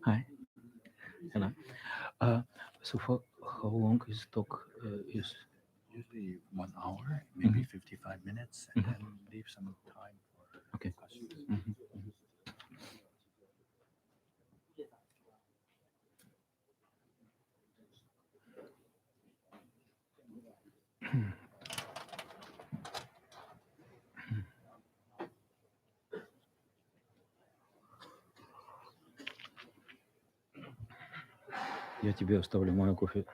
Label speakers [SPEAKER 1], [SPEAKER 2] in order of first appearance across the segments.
[SPEAKER 1] Hi. Hello. So for how long is talk is?
[SPEAKER 2] Usually 1 hour, maybe 55 minutes, and then leave some time for
[SPEAKER 1] Okay.
[SPEAKER 2] questions.
[SPEAKER 1] Я тебе оставлю мою кофе.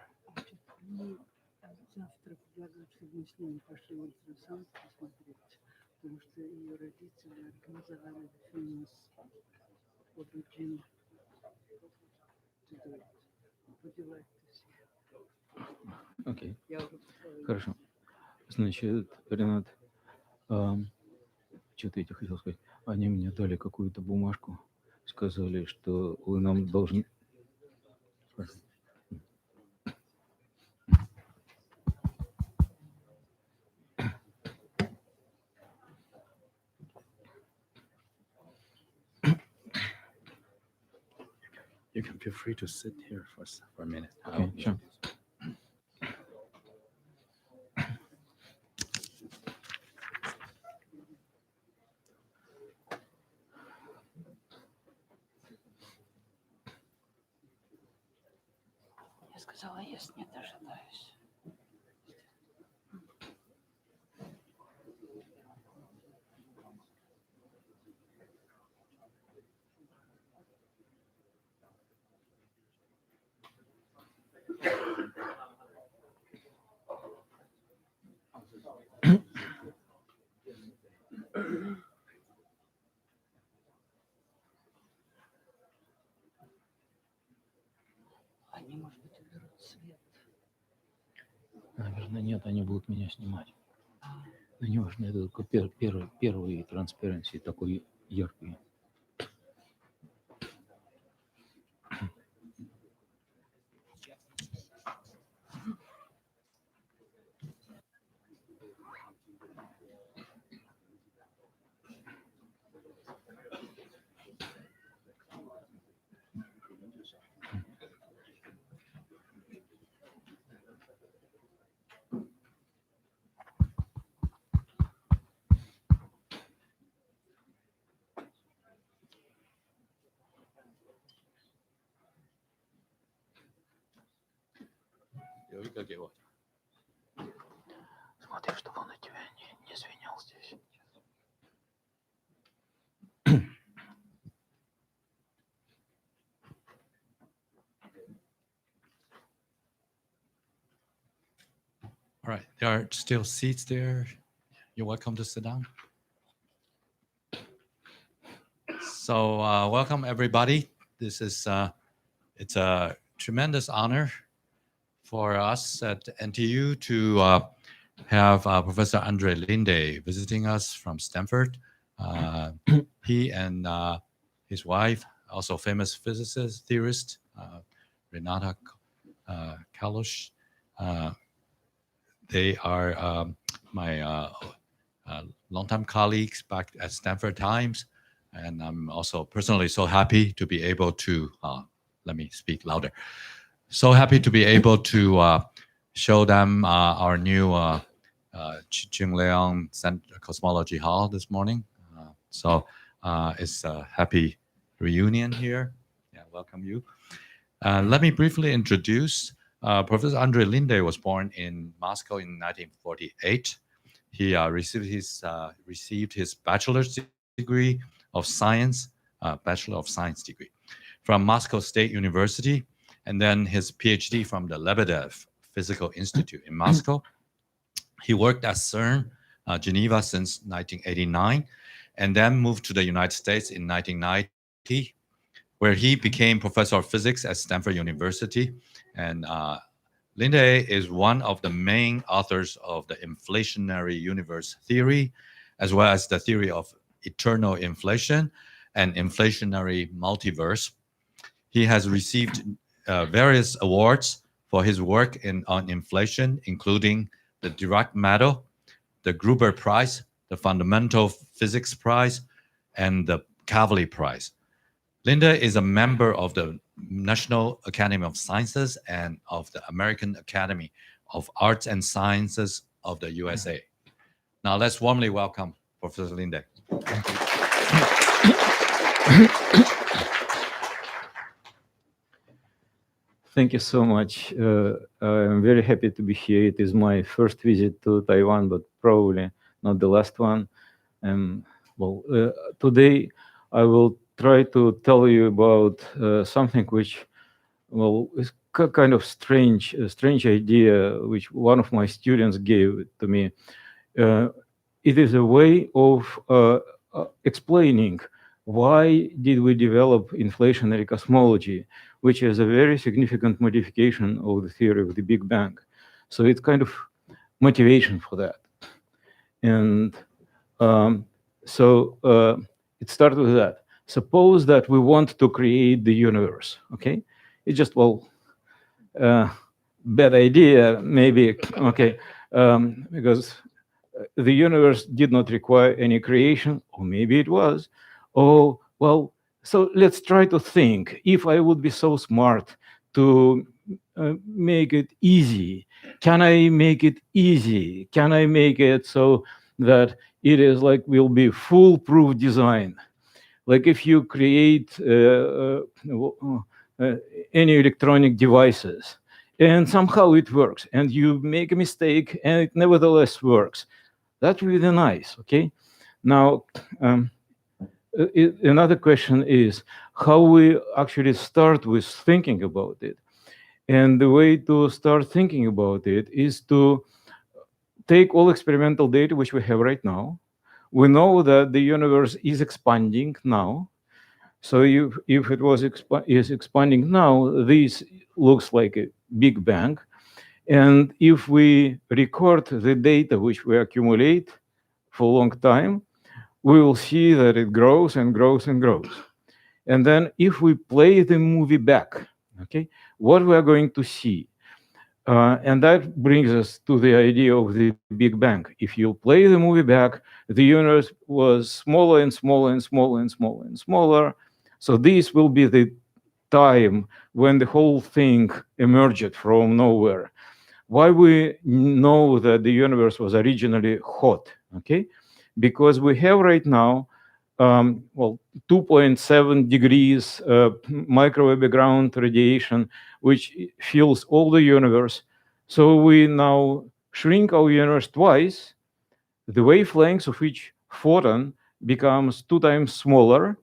[SPEAKER 3] Завтра предлагают, чтобы мы с ними пошли в ультрасаунд посмотреть, потому что ее родители организовали фильм с origin to do it. Would you like to see?
[SPEAKER 1] Окей.
[SPEAKER 3] Я уже поставила.
[SPEAKER 1] Хорошо. Значит, Ренат, что-то я тебе хотел сказать. Они мне дали какую-то бумажку, сказали, что вы нам должны...
[SPEAKER 2] You can feel free to sit here for a minute.
[SPEAKER 1] Okay, sure.
[SPEAKER 3] Я сказала, если не дожидаюсь. Они, может быть, уберут свет.
[SPEAKER 1] Наверное, нет, они будут меня снимать. Но не важно, это только первый транспаренси такой яркий. Смотри, чтобы он на тебя не звенел здесь.
[SPEAKER 2] All right, there are still seats there. You're welcome to sit down. So welcome everybody. This is it's a tremendous honor for us at NTU to have Professor Andre Linde visiting us from Stanford. He and his wife, also famous physicist, theorist, Renata Kalush, they are my longtime colleagues back at Stanford Times. And I'm also personally so happy to be able to, let me speak louder. So happy to be able to show them our new Ching-Liang Cosmology Hall this morning. So it's a happy reunion here. Yeah, welcome you. Let me briefly introduce Professor Andre Linde was born in Moscow in 1948. He received his bachelor's degree of science, Bachelor of Science degree from Moscow State University, and then his PhD from the Lebedev Physical Institute in Moscow. He worked at CERN, Geneva, since 1989, and then moved to the United States in 1990, where he became professor of physics at Stanford University. And Linde is one of the main authors of the inflationary universe theory, as well as the theory of eternal inflation and inflationary multiverse. He has received various awards for his work on inflation, including the Dirac Medal, the Gruber Prize, the Fundamental Physics Prize, and the Kavli Prize. Linde is a member of the National Academy of Sciences and of the American Academy of Arts and Sciences of the USA. Now let's warmly welcome Professor Linde.
[SPEAKER 1] Thank you so much. I'm very happy to be here. It is my first visit to Taiwan, but probably not the last one. Today I will try to tell you about something which, is kind of strange idea which one of my students gave to me. It is a way of explaining why did we develop inflationary cosmology, which is a very significant modification of the theory of the Big Bang. So it's kind of motivation for that. And it started with that. Suppose that we want to create the universe, okay? It's just, bad idea, maybe, okay, because the universe did not require any creation, or maybe it was. Oh, well, so let's try to think, if I would be so smart to make it easy, can I make it easy? Can I make it so that it is like will be foolproof design? Like if you create any electronic devices and somehow it works and you make a mistake and it nevertheless works, that would be nice, okay? Now, another question is how we actually start with thinking about it. And the way to start thinking about it is to take all experimental data which we have right now. We know that the universe is expanding now. So if it was is expanding now, this looks like a Big Bang. And if we record the data which we accumulate for a long time, we will see that it grows and grows and grows. And then if we play the movie back, okay, what we are going to see? And that brings us to the idea of the Big Bang. If you play the movie back, the universe was smaller and smaller and smaller and smaller and smaller. So this will be the time when the whole thing emerged from nowhere. Why we know that the universe was originally hot, okay? Because we have right now, 2.7 degrees microwave background radiation, which fills all the universe. So we now shrink our universe twice. The wavelengths of each photon becomes 2 times smaller,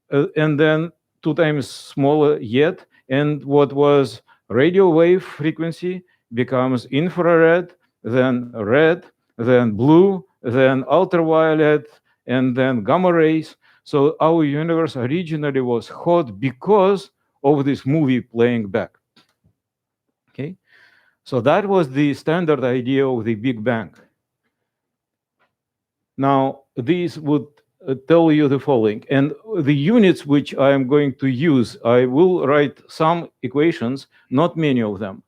[SPEAKER 1] and then 2 times smaller yet. And what was radio wave frequency becomes infrared, then red, then blue, then ultraviolet, and then gamma rays. So our universe originally was hot because of this movie playing back. Okay, so that was the standard idea of the Big Bang. Now, this would tell you the following, and the units which I am going to use, I will write some equations, not many of them,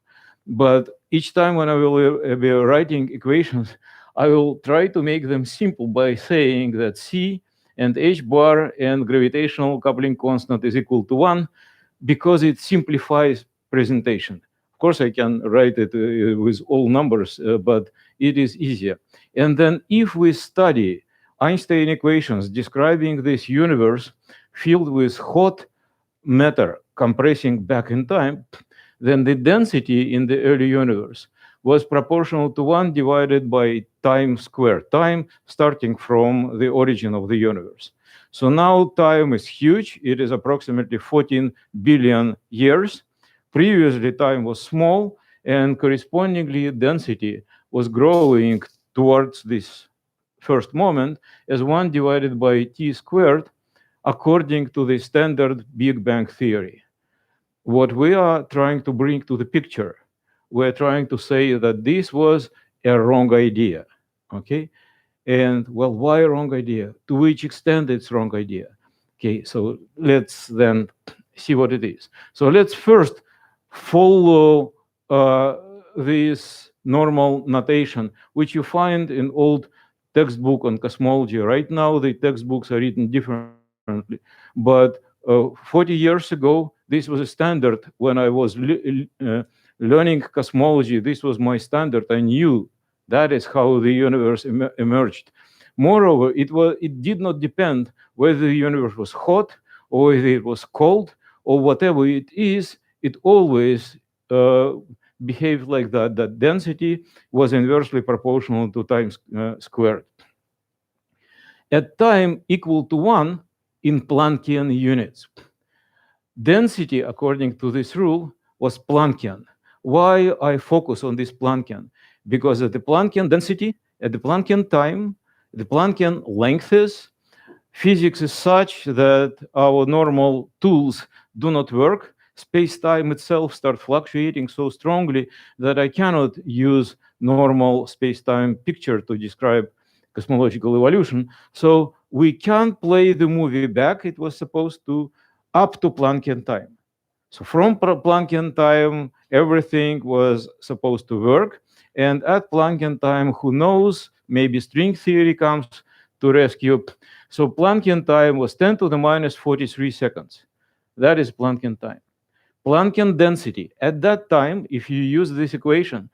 [SPEAKER 1] but each time when I will be writing equations, I will try to make them simple by saying that C and H bar and gravitational coupling constant is equal to 1 because it simplifies presentation. Of course, I can write it with all numbers, but it is easier. And then if we study Einstein equations describing this universe filled with hot matter compressing back in time, then the density in the early universe was proportional to 1 divided by time squared, time starting from the origin of the universe. So now time is huge. It is approximately 14 billion years. Previously, time was small, and correspondingly, density was growing towards this first moment as 1 divided by t squared according to the standard Big Bang theory. What we are trying to bring to the picture, we're trying to say that this was a wrong idea. Okay? And well, why wrong idea? To which extent it's wrong idea? Okay, so let's then see what it is. So let's first follow this normal notation, which you find in old textbook on cosmology. Right now, the textbooks are written differently, but 40 years ago, this was a standard. When I was learning cosmology, this was my standard. I knew that is how the universe emerged. Moreover, it did not depend whether the universe was hot or whether it was cold or whatever it is. It always behaved like that. That density was inversely proportional to time squared. At time equal to 1 in Planckian units. Density, according to this rule, was Planckian. Why I focus on this Planckian? Because at the Planckian density, at the Planckian time, the Planckian lengths, physics is such that our normal tools do not work. Space-time itself starts fluctuating so strongly that I cannot use normal space-time picture to describe cosmological evolution. So we can't play the movie back. It was supposed to up to Planckian time. So from Planckian time, everything was supposed to work. And at Planckian time, who knows, maybe string theory comes to rescue. So Planckian time was 10 to the minus 43 seconds. That is Planckian time. Planckian density, at that time, if you use this equation,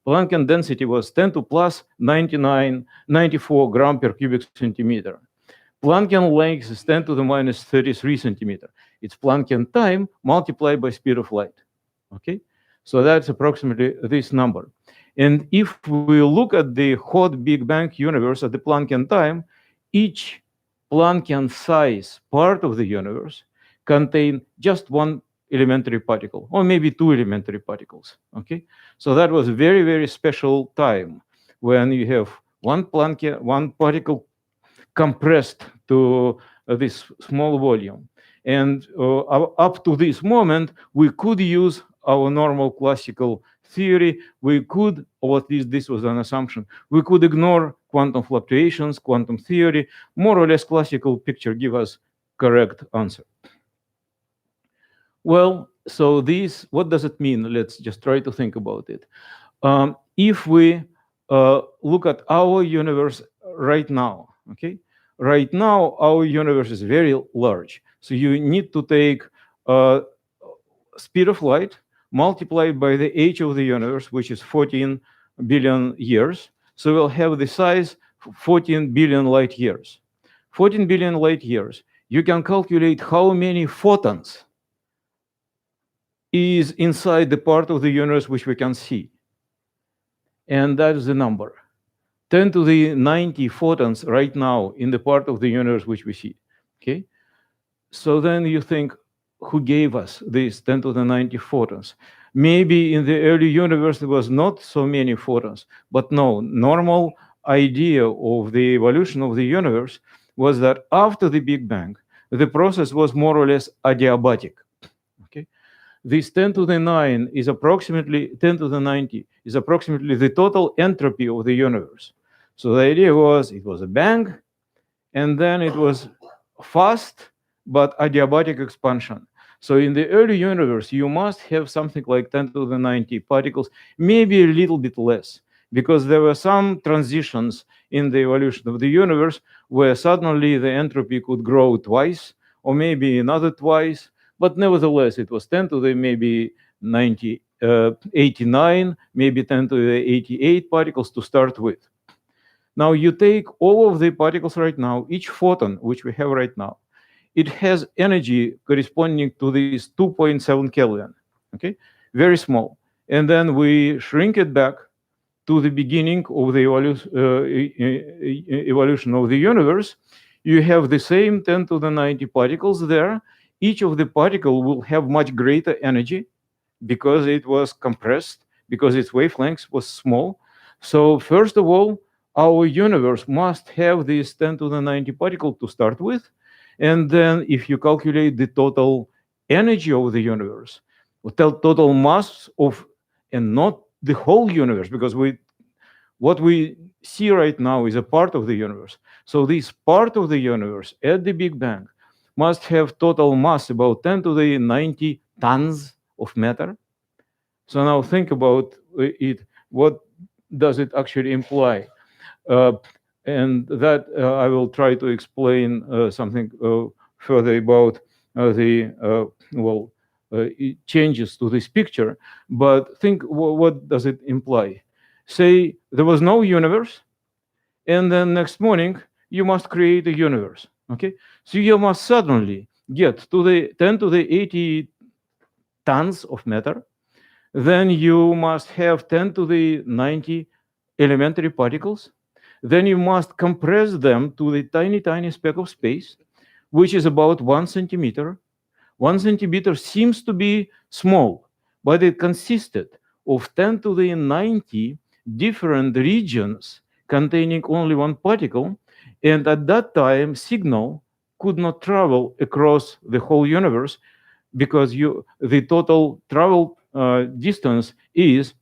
[SPEAKER 1] Planckian density was 10 to plus 94 gram per cubic centimeter. Planckian length is 10 to the minus 33 centimeter. It's Planckian time multiplied by speed of light. Okay, so that's approximately this number. And if we look at the hot Big Bang universe at the Planckian time, each Planckian size part of the universe contain just one elementary particle, or maybe two elementary particles. Okay, so that was very, very special time when you have one particle compressed to this small volume. And up to this moment, we could use our normal classical theory. We could, or at least this was an assumption, we could ignore quantum fluctuations, quantum theory. More or less classical picture give us correct answer. Well, so this, what does it mean? Let's just try to think about it. If we look at our universe right now, okay? Right now, our universe is very large. So you need to take speed of light multiplied by the age of the universe, which is 14 billion years. So we'll have the size 14 billion light years. 14 billion light years. You can calculate how many photons is inside the part of the universe which we can see. And that is the number. 10 to the 90 photons right now in the part of the universe which we see. Okay? So then you think, who gave us these 10 to the 90 photons? Maybe in the early universe there was not so many photons, but no, normal idea of the evolution of the universe was that after the Big Bang, the process was more or less adiabatic. Okay? This 10 to the 9 is approximately 10 to the 90 is approximately the total entropy of the universe. So the idea was it was a bang, and then it was fast but adiabatic expansion. So in the early universe, you must have something like 10 to the 90 particles, maybe a little bit less, because there were some transitions in the evolution of the universe where suddenly the entropy could grow twice, or maybe another twice, but nevertheless, it was 10 to the maybe 90, 89, maybe 10 to the 88 particles to start with. Now you take all of the particles right now, each photon which we have right now, it has energy corresponding to this 2.7 Kelvin, okay? Very small. And then we shrink it back to the beginning of the evolution of the universe. You have the same 10 to the 90 particles there. Each of the particle will have much greater energy. because it was compressed, because its wavelength was small. So first of all, our universe must have this 10 to the 90 particle to start with. And then if you calculate the total energy of the universe, total mass of, and not the whole universe, because what we see right now is a part of the universe. So this part of the universe at the Big Bang must have total mass about 10 to the 90 tons of matter. So now think about it. What does it actually imply? Uh, and that I will try to explain something further about the changes to this picture. But think, what does it imply? Say there was no universe, and then next morning you must create a universe. Okay, so you must suddenly get to the 10 to the 80 tons of matter. Then you must have 10 to the 90 elementary particles. Then you must compress them to the tiny, tiny speck of space, which is about 1 centimeter. 1 centimeter seems to be small, but it consisted of 10 to the 90 different regions containing only one particle. And at that time, signal could not travel across the whole universe because the total travel distance is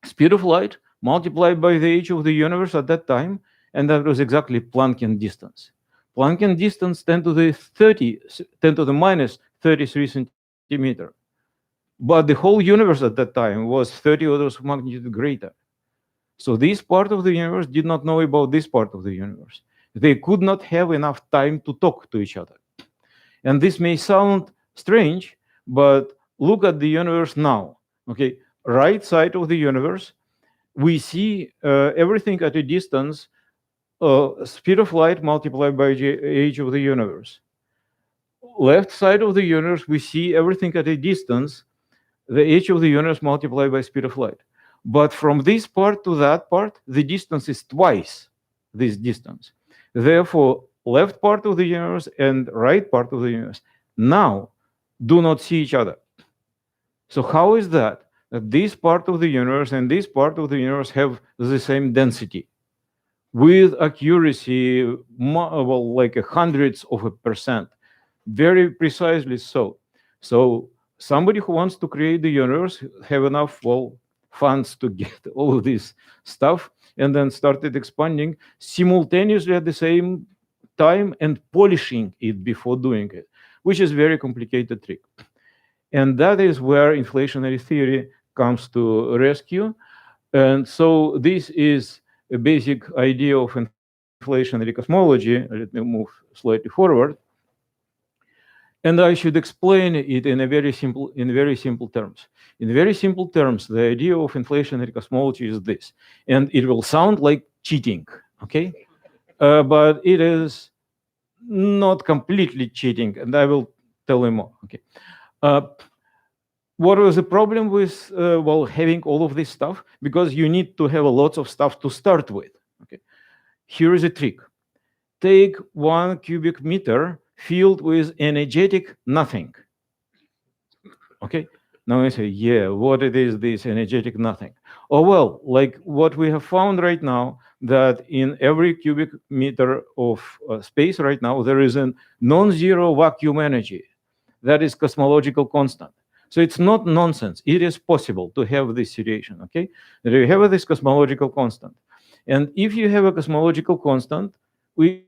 [SPEAKER 1] speed of light multiplied by the age of the universe at that time, and that was exactly Planckian distance. Planckian distance 10 to the 30, 10 to the minus 33 centimeter. But the whole universe at that time was 30 orders of magnitude greater. So this part of the universe did not know about this part of the universe. They could not have enough time to talk to each other. And this may sound strange, but look at the universe now. Okay, right side of the universe, we see everything at a distance, speed of light multiplied by the age of the universe. Left side of the universe, we see everything at a distance, the age of the universe multiplied by speed of light. But from this part to that part, the distance is twice this distance. Therefore, left part of the universe and right part of the universe now do not see each other. So how is that? That this part of the universe and this part of the universe have the same density with accuracy, like hundreds of a percent, very precisely so. So somebody who wants to create the universe have enough funds to get all of this stuff, and then started expanding simultaneously at the same time and polishing it before doing it, which is very complicated trick. And that is where inflationary theory comes to rescue. And so this is a basic idea of inflationary cosmology. Let me move slightly forward. And I should explain it in very simple terms. In very simple terms, the idea of inflationary cosmology is this, and it will sound like cheating, okay? But it is not completely cheating, and I will tell you more. Okay. What was the problem with having all of this stuff? Because you need to have a lot of stuff to start with. Okay. Here is a trick. Take 1 cubic meter filled with energetic nothing. Okay. Now I say, yeah, what it is this energetic nothing? Oh, well, like what we have found right now, that in every cubic meter of space right now, there is a non-zero vacuum energy. That is cosmological constant. So it's not nonsense. It is possible to have this situation, okay? That you have this cosmological constant. And if you have a cosmological constant, it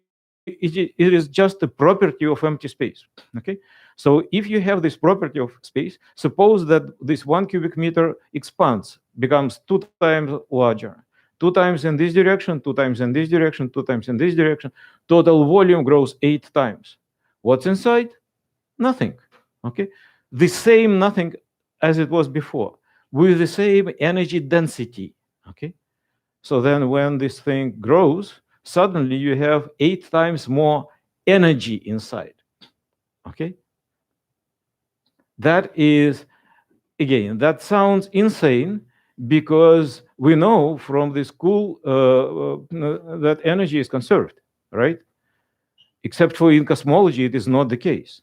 [SPEAKER 1] is just a property of empty space, okay? So if you have this property of space, suppose that this 1 cubic meter expands, becomes 2 times larger, 2 times in this direction, 2 times in this direction, 2 times in this direction, total volume grows 8 times. What's inside? Nothing, okay? The same nothing as it was before, with the same energy density, okay? So then when this thing grows, suddenly you have 8 times more energy inside, okay? That is, again, that sounds insane because we know from the school that energy is conserved, right? Except for in cosmology, it is not the case.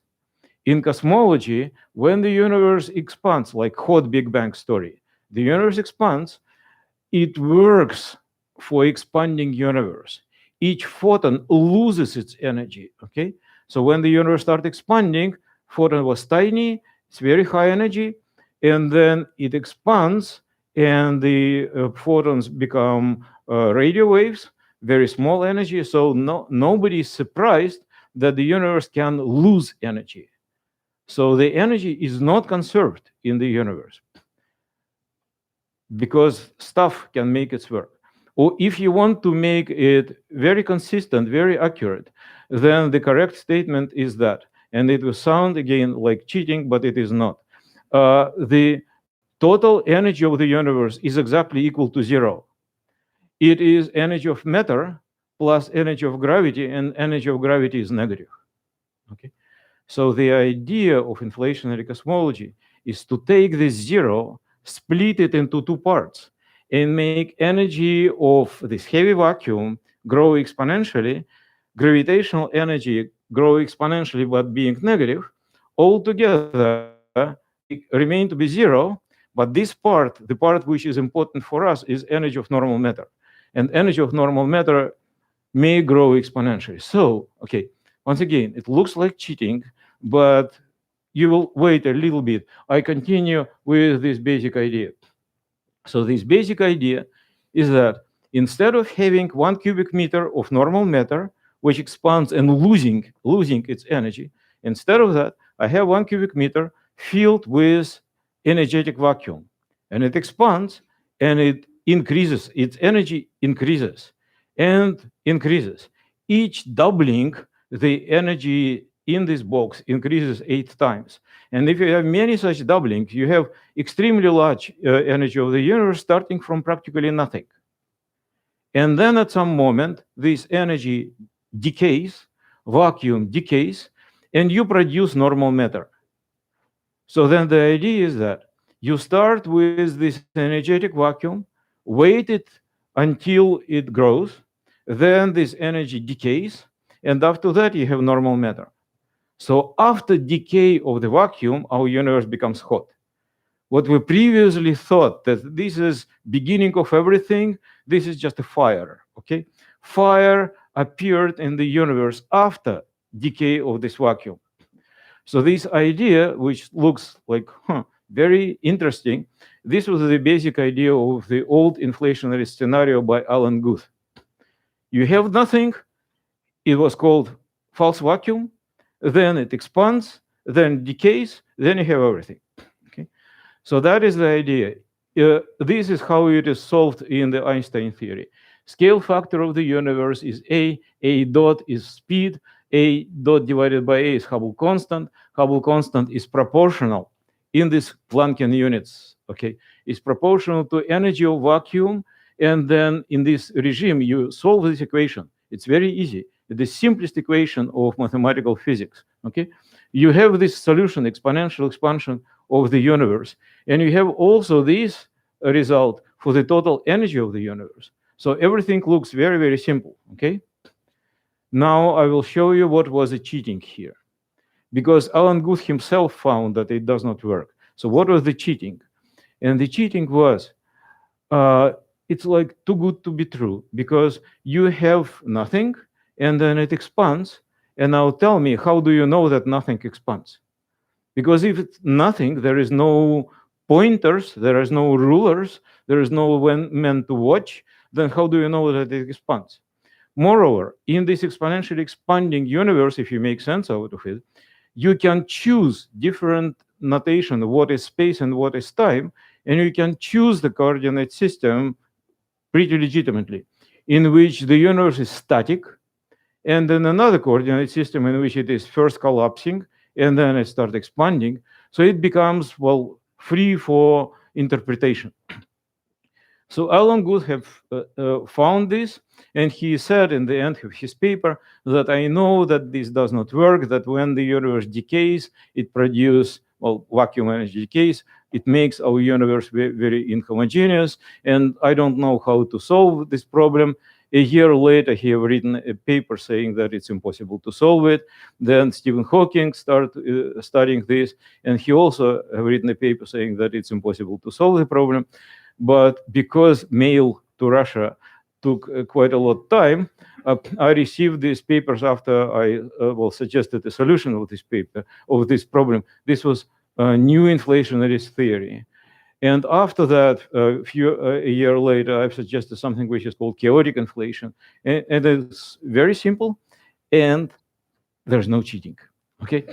[SPEAKER 1] In cosmology, when the universe expands, like hot Big Bang story, the universe expands, it works for expanding universe. Each photon loses its energy, okay? So when the universe started expanding, photon was tiny, it's very high energy, and then it expands, and the photons become radio waves, very small energy. So nobody is surprised that the universe can lose energy. So the energy is not conserved in the universe because stuff can make its work. Or if you want to make it very consistent, very accurate, then the correct statement is that, and it will sound again like cheating, but it is not. The total energy of the universe is exactly equal to zero. It is energy of matter plus energy of gravity, and energy of gravity is negative. Okay. So the idea of inflationary cosmology is to take this zero, split it into two parts, and make energy of this heavy vacuum grow exponentially, gravitational energy grow exponentially but being negative. Altogether, they remain to be zero, but this part, the part which is important for us, is energy of normal matter. And energy of normal matter may grow exponentially. So, okay, once again, it looks like cheating, but you will wait a little bit. I continue with this basic idea. So this basic idea is that instead of having 1 cubic meter of normal matter, which expands and losing its energy, instead of that, I have 1 cubic meter filled with energetic vacuum. And it expands and it increases, its energy increases and increases. Each doubling, the energy in this box increases 8 times. And if you have many such doublings, you have extremely large energy of the universe starting from practically nothing. And then at some moment, this energy decays, vacuum decays, and you produce normal matter. So then the idea is that you start with this energetic vacuum, wait it until it grows, then this energy decays, and after that you have normal matter. So after decay of the vacuum, our universe becomes hot. What we previously thought that this is beginning of everything, this is just a fire, okay? Fire appeared in the universe after decay of this vacuum. So this idea, which looks like very interesting, this was the basic idea of the old inflationary scenario by Alan Guth. You have nothing, it was called false vacuum, then it expands, then decays, then you have everything. Okay, so that is the idea. This is how it is solved in the Einstein theory. Scale factor of the universe is A dot is speed, A dot divided by A is Hubble constant. Hubble constant is proportional in these Planckian units, okay? It's proportional to energy of vacuum, and then in this regime, you solve this equation. It's very easy. The simplest equation of mathematical physics, okay? You have this solution, exponential expansion of the universe, and you have also this result for the total energy of the universe. So everything looks very, very simple, okay? Now I will show you what was the cheating here, because Alan Guth himself found that it does not work. So what was the cheating? And the cheating was, it's like too good to be true, because you have nothing, and then it expands, and now tell me, how do you know that nothing expands? Because if it's nothing, there is no pointers, there is no rulers, there is no man to watch, then how do you know that it expands? Moreover, in this exponentially expanding universe, if you make sense out of it, you can choose different notation of what is space and what is time, and you can choose the coordinate system pretty legitimately, in which the universe is static, and then another coordinate system in which it is first collapsing, and then it starts expanding. So it becomes, well, free for interpretation. So Alan Guth have found this, and he said in the end of his paper that I know that this does not work, that when the universe decays, it produces, well, vacuum energy decays, it makes our universe very, very inhomogeneous, and I don't know how to solve this problem. A year later, he have written a paper saying that it's impossible to solve it. Then Stephen Hawking started studying this, and he also have written a paper saying that it's impossible to solve the problem. But because mail to Russia took quite a lot of time, I received these papers after I suggested a solution of this paper, of this problem. This was new inflationary theory. And after that, a year later, I've suggested something which is called chaotic inflation. And it's very simple, and there's no cheating. Okay?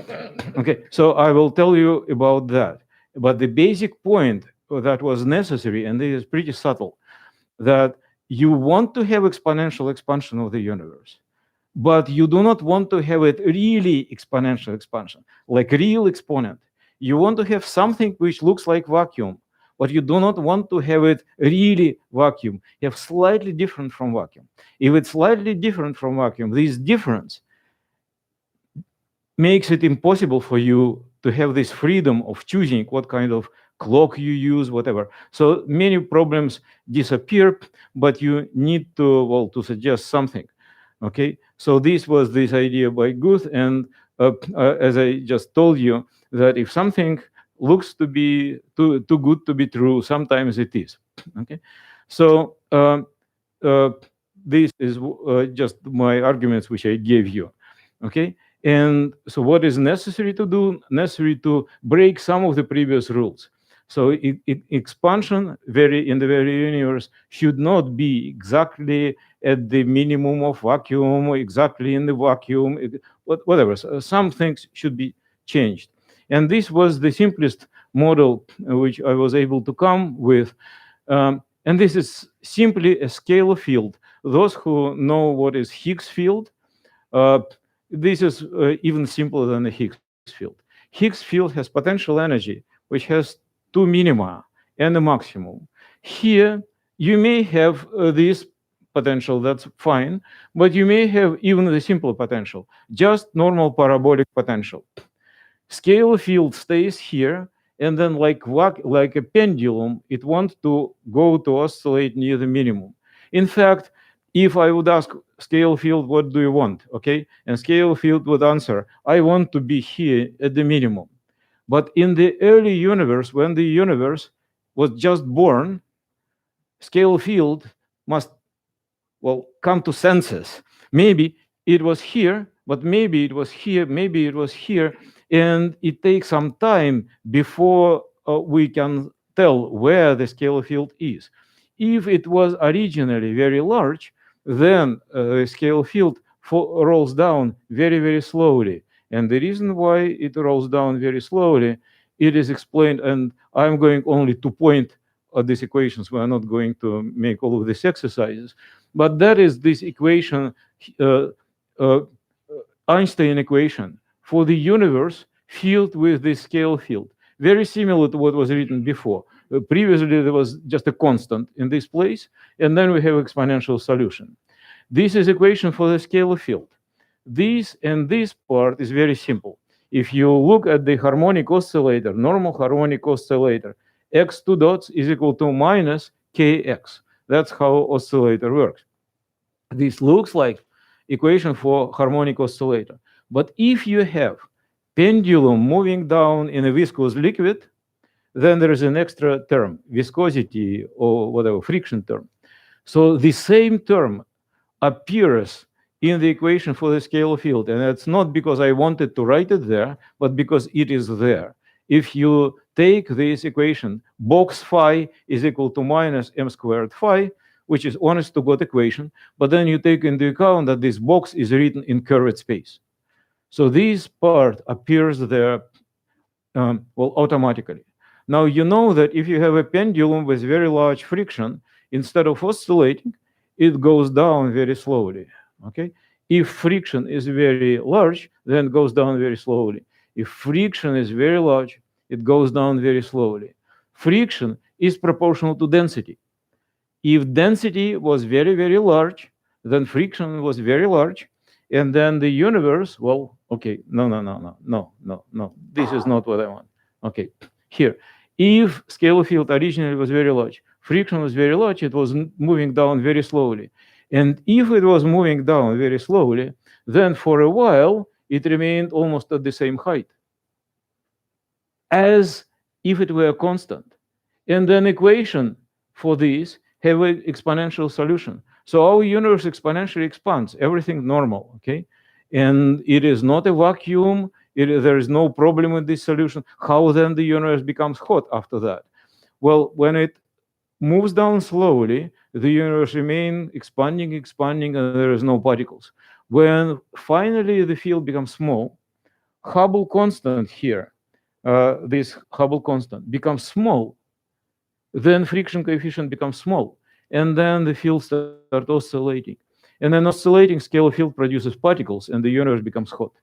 [SPEAKER 1] Okay, so I will tell you about that. But the basic point that was necessary, and this is pretty subtle, that you want to have exponential expansion of the universe, but you do not want to have it really exponential expansion, like real exponent. You want to have something which looks like vacuum, but you do not want to have it really vacuum. You have slightly different from vacuum. If it's slightly different from vacuum, this difference makes it impossible for you to have this freedom of choosing what kind of clock you use, whatever. So many problems disappear, but you need to, to suggest something. Okay, so this was this idea by Guth, and as I just told you, that if something looks to be too good to be true, sometimes it is. Okay, so this is just my arguments which I gave you. Okay, and so what is necessary to do? Necessary to break some of the previous rules. So expansion in the very universe should not be exactly at the minimum of vacuum, exactly in the vacuum, whatever. So some things should be changed. And this was the simplest model which I was able to come with. And this is simply a scalar field. Those who know what is Higgs field, this is even simpler than a Higgs field. Higgs field has potential energy, which has two minima and a maximum. Here, you may have this potential, that's fine, but you may have even the simpler potential, just normal parabolic potential. Scalar field stays here, and then like a pendulum, it wants to go to oscillate near the minimum. In fact, if I would ask scalar field, what do you want? Okay, and scalar field would answer, I want to be here at the minimum. But in the early universe, when the universe was just born, scalar field must, come to senses. Maybe it was here, but maybe it was here, maybe it was here, and it takes some time before we can tell where the scalar field is. If it was originally very large, then the scalar field rolls down very, very slowly. And the reason why it rolls down very slowly, it is explained, and I'm going only to point at these equations. We are not going to make all of these exercises. But that is this equation, Einstein equation for the universe filled with this scalar field, very similar to what was written before. Previously, there was just a constant in this place, and then we have exponential solution. This is equation for the scalar field. This and this part is very simple. If you look at the harmonic oscillator, normal harmonic oscillator, x2 dots is equal to minus kx. That's how oscillator works. This looks like equation for harmonic oscillator. But if you have pendulum moving down in a viscous liquid, then there is an extra term, viscosity or whatever, friction term. So the same term appears in the equation for the scalar field. And it's not because I wanted to write it there, but because it is there. If you take this equation, box phi is equal to minus m squared phi, which is honest to God equation, but then you take into account that this box is written in curved space. So this part appears there, automatically. Now you know that if you have a pendulum with very large friction, instead of oscillating, it goes down very slowly, okay? If friction is very large, then it goes down very slowly. If friction is very large, it goes down very slowly. Friction is proportional to density. If density was very, very large, then friction was very large, and then the universe, no. This is not what I want. Okay, here. If scalar field originally was very large, friction was very large, it was moving down very slowly. And if it was moving down very slowly, then for a while, it remained almost at the same height as if it were constant. And then equation for this have an exponential solution. So our universe exponentially expands, everything normal, okay? And it is not a vacuum. There is no problem with this solution. How then the universe becomes hot after that? Well, when it moves down slowly, the universe remains expanding, expanding, and there is no particles. When finally the field becomes small, Hubble constant here, this Hubble constant becomes small, then friction coefficient becomes small, and then the field starts oscillating. And then oscillating scalar field produces particles, and the universe becomes hot.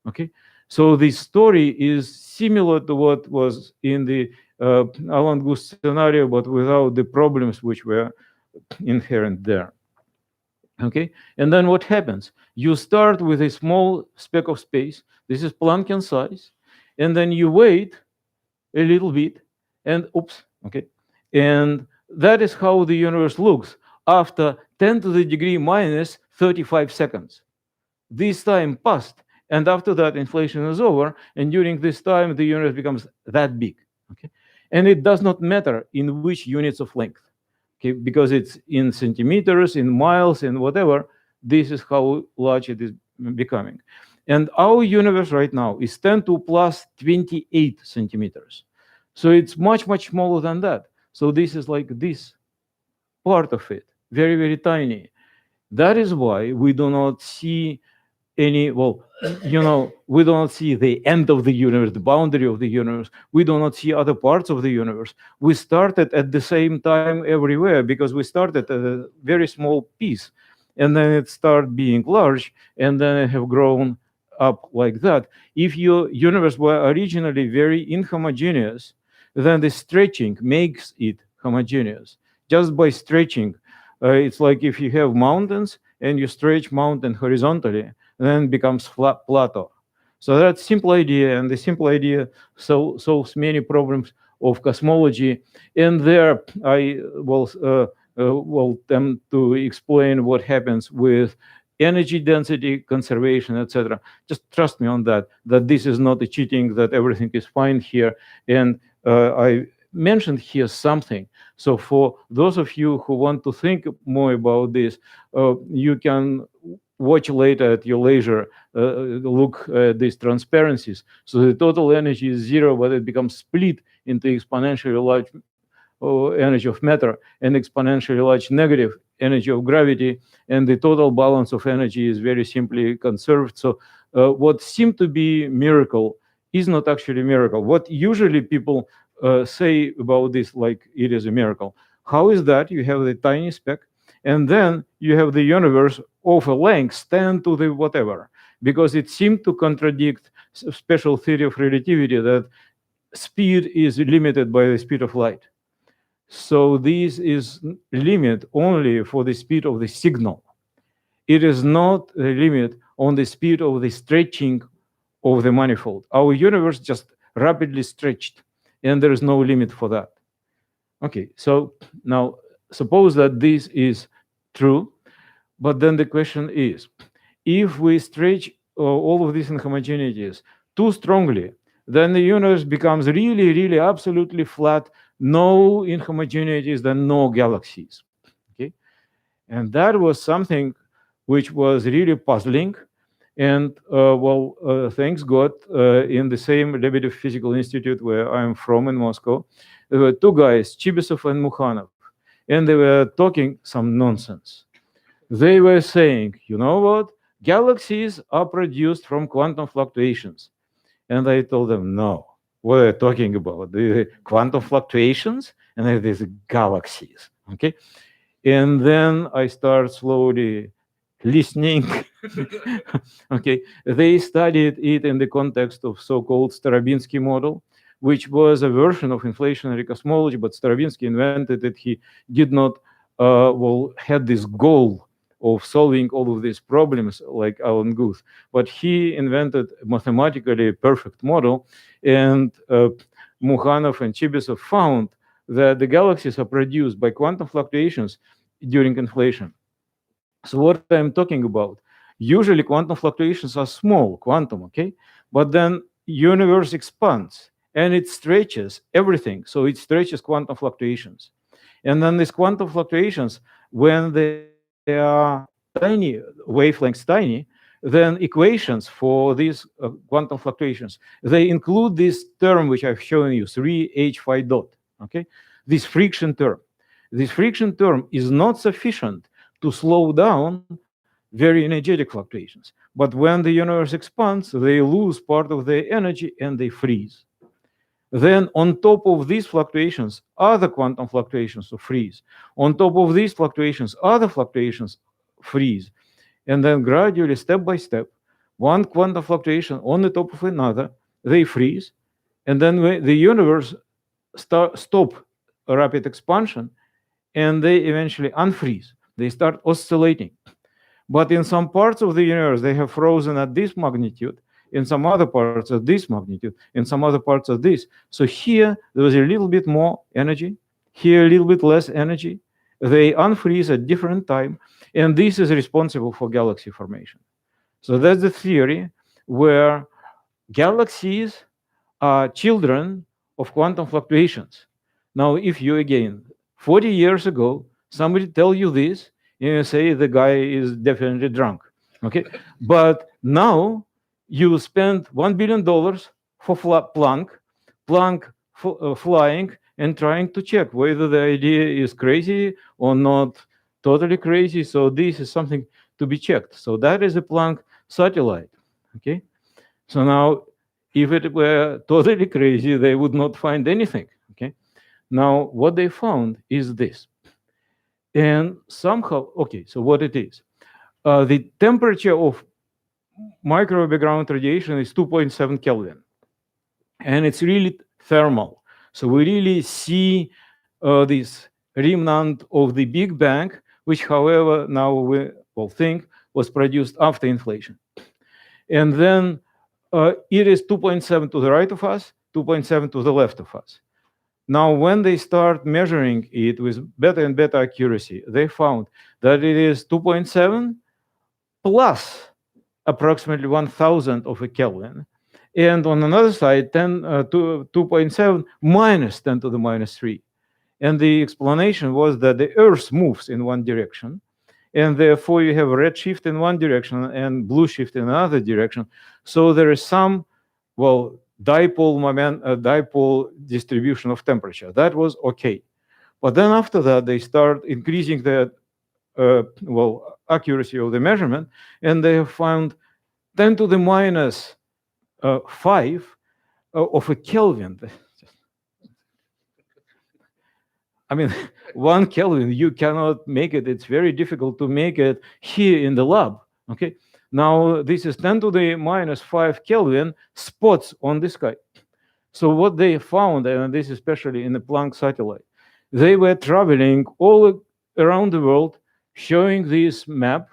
[SPEAKER 1] Okay, so the story is similar to what was in the Alan Guth scenario, but without the problems which were inherent there. Okay, and then what happens? You start with a small speck of space. This is Planckian size, and then you wait a little bit, and oops, okay, and that is how the universe looks after 10 to the degree minus 35 seconds. This time passed, and after that, inflation is over, and during this time, the universe becomes that big. Okay, and it does not matter in which units of length. Okay, because it's in centimeters, in miles, in whatever. This is how large it is becoming. And our universe right now is 10 to plus 28 centimeters. So it's much, much smaller than that. So this is like this part of it, very, very tiny. That is why we do not see any, well, we do not see the end of the universe, the boundary of the universe. We do not see other parts of the universe. We started at the same time everywhere because we started at a very small piece, and then it started being large, and then it have grown up like that. If your universe were originally very inhomogeneous, then the stretching makes it homogeneous. Just by stretching, it's like if you have mountains and you stretch mountain horizontally, then becomes flat plateau. So that's simple idea, and the simple idea solves many problems of cosmology. And there I will attempt to explain what happens with energy density, conservation, etc. Just trust me on that this is not a cheating, that everything is fine here. And I mentioned here something. So for those of you who want to think more about this, you can watch later at your leisure, look at these transparencies. So the total energy is zero, but it becomes split into exponentially large energy of matter and exponentially large negative energy of gravity, and the total balance of energy is very simply conserved. So what seemed to be miracle is not actually a miracle. What usually people say about this, like it is a miracle. How is that? You have the tiny speck, and then you have the universe of a length 10 to the whatever, because it seemed to contradict special theory of relativity that speed is limited by the speed of light. So this is limit only for the speed of the signal. It is not a limit on the speed of the stretching of the manifold. Our universe just rapidly stretched, and there is no limit for that. Okay, so now suppose that this is true, but then the question is, if we stretch all of these inhomogeneities too strongly, then the universe becomes really, really absolutely flat, no inhomogeneities, then no galaxies. Okay, and that was something which was really puzzling. And thanks God, in the same Lebedev Physical Institute where I'm from in Moscow, there were two guys, Chibisov and Mukhanov, and they were talking some nonsense. They were saying, you know what? Galaxies are produced from quantum fluctuations. And I told them, no, what are you talking about? The quantum fluctuations? And then there's galaxies, okay? And then I start slowly listening. Okay, they studied it in the context of so-called Starobinsky model, which was a version of inflationary cosmology, but Starobinsky invented it. He did not, had this goal of solving all of these problems like Alan Guth, but he invented a mathematically perfect model, and Mukhanov and Chibisov found that the galaxies are produced by quantum fluctuations during inflation. So what I'm talking about, usually quantum fluctuations are small, quantum, okay? But then universe expands and it stretches everything. So it stretches quantum fluctuations. And then these quantum fluctuations, when they are tiny, wavelengths tiny, then equations for these quantum fluctuations, they include this term which I've shown you, 3h phi dot, okay? This friction term. This friction term is not sufficient to slow down very energetic fluctuations. But when the universe expands, they lose part of their energy and they freeze. Then on top of these fluctuations, other quantum fluctuations freeze. On top of these fluctuations, other fluctuations freeze. And then gradually, step by step, one quantum fluctuation on the top of another, they freeze. And then the universe stop rapid expansion and they eventually unfreeze. They start oscillating. But in some parts of the universe, they have frozen at this magnitude, in some other parts at this magnitude, in some other parts at this. So here, there was a little bit more energy, here a little bit less energy. They unfreeze at different time, and this is responsible for galaxy formation. So that's the theory where galaxies are children of quantum fluctuations. Now, if you, again, 40 years ago, somebody tell you this, you say the guy is definitely drunk, okay? But now you spend $1 billion for Planck flying and trying to check whether the idea is crazy or not totally crazy. So this is something to be checked. So that is a Planck satellite, okay? So now, if it were totally crazy, they would not find anything, okay? Now, what they found is this. And somehow, okay, so what it is. The temperature of microwave background radiation is 2.7 Kelvin. And it's really thermal. So we really see this remnant of the Big Bang, which, however, now we all think was produced after inflation. And then it is 2.7 to the right of us, 2.7 to the left of us. Now, when they start measuring it with better and better accuracy, they found that it is 2.7 plus approximately 1,000 of a Kelvin. And on another side, 2.7 minus 10 to the minus 3. And the explanation was that the Earth moves in one direction, and therefore you have red shift in one direction and blue shift in another direction. So there is some, well, dipole distribution of temperature. That was okay. But then after that, they start increasing the accuracy of the measurement, and they have found 10 to the minus 5 of a Kelvin. I mean, 1 Kelvin, you cannot make it. It's very difficult to make it here in the lab, okay? Now, this is 10 to the minus 5 Kelvin spots on the sky. So what they found, and this especially in the Planck satellite, they were traveling all around the world, showing this map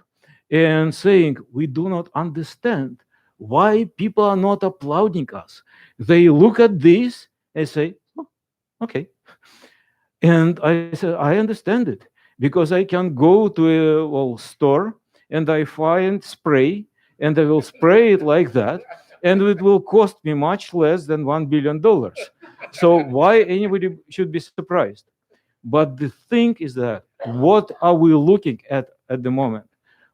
[SPEAKER 1] and saying, we do not understand why people are not applauding us. They look at this and say, oh, okay. And I said, I understand it, because I can go to a store and I find spray and I will spray it like that, and it will cost me much less than $1 billion. So why anybody should be surprised? But the thing is that, what are we looking at the moment?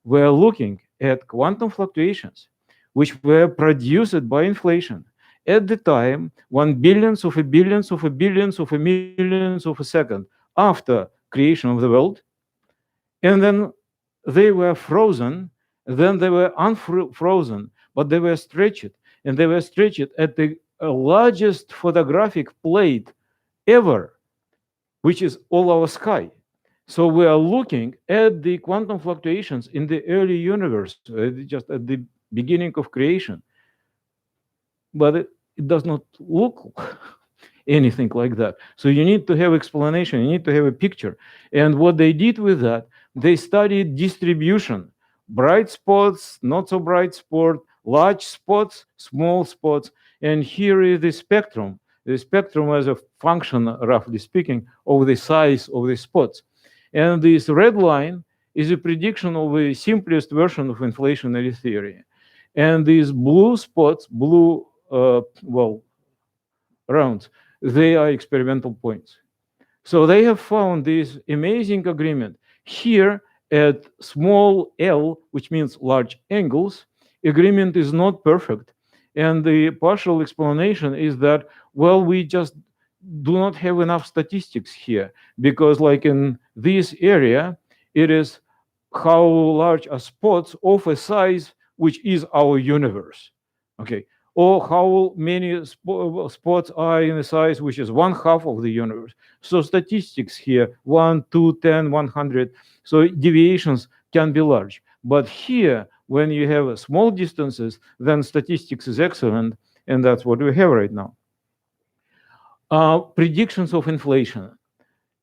[SPEAKER 1] We're looking at quantum fluctuations, which were produced by inflation. At the time, 1 billionth of a billionth of a billionth of a millionth of a second after creation of the world. And then they were frozen, then they were unfrozen, but they were stretched. And they were stretched at the largest photographic plate ever, which is all our sky. So we are looking at the quantum fluctuations in the early universe, just at the beginning of creation. But it does not look anything like that. So you need to have explanation, you need to have a picture. And what they did with that, they studied distribution, bright spots, not so bright spot, large spots, small spots. And here is the spectrum as a function, roughly speaking, of the size of the spots. And this red line is a prediction of the simplest version of inflationary theory. And these blue spots, blue, rounds, they are experimental points. So they have found this amazing agreement. Here at small l, which means large angles, agreement is not perfect. And the partial explanation is that, well, we just do not have enough statistics here, because like in this area, it is how large are spots of a size which is our universe. Okay, or how many spots are in a size which is 1/2 of the universe. So statistics here, 1, 2, 10, 100. So deviations can be large. But here, when you have small distances, then statistics is excellent, and that's what we have right now. Predictions of inflation.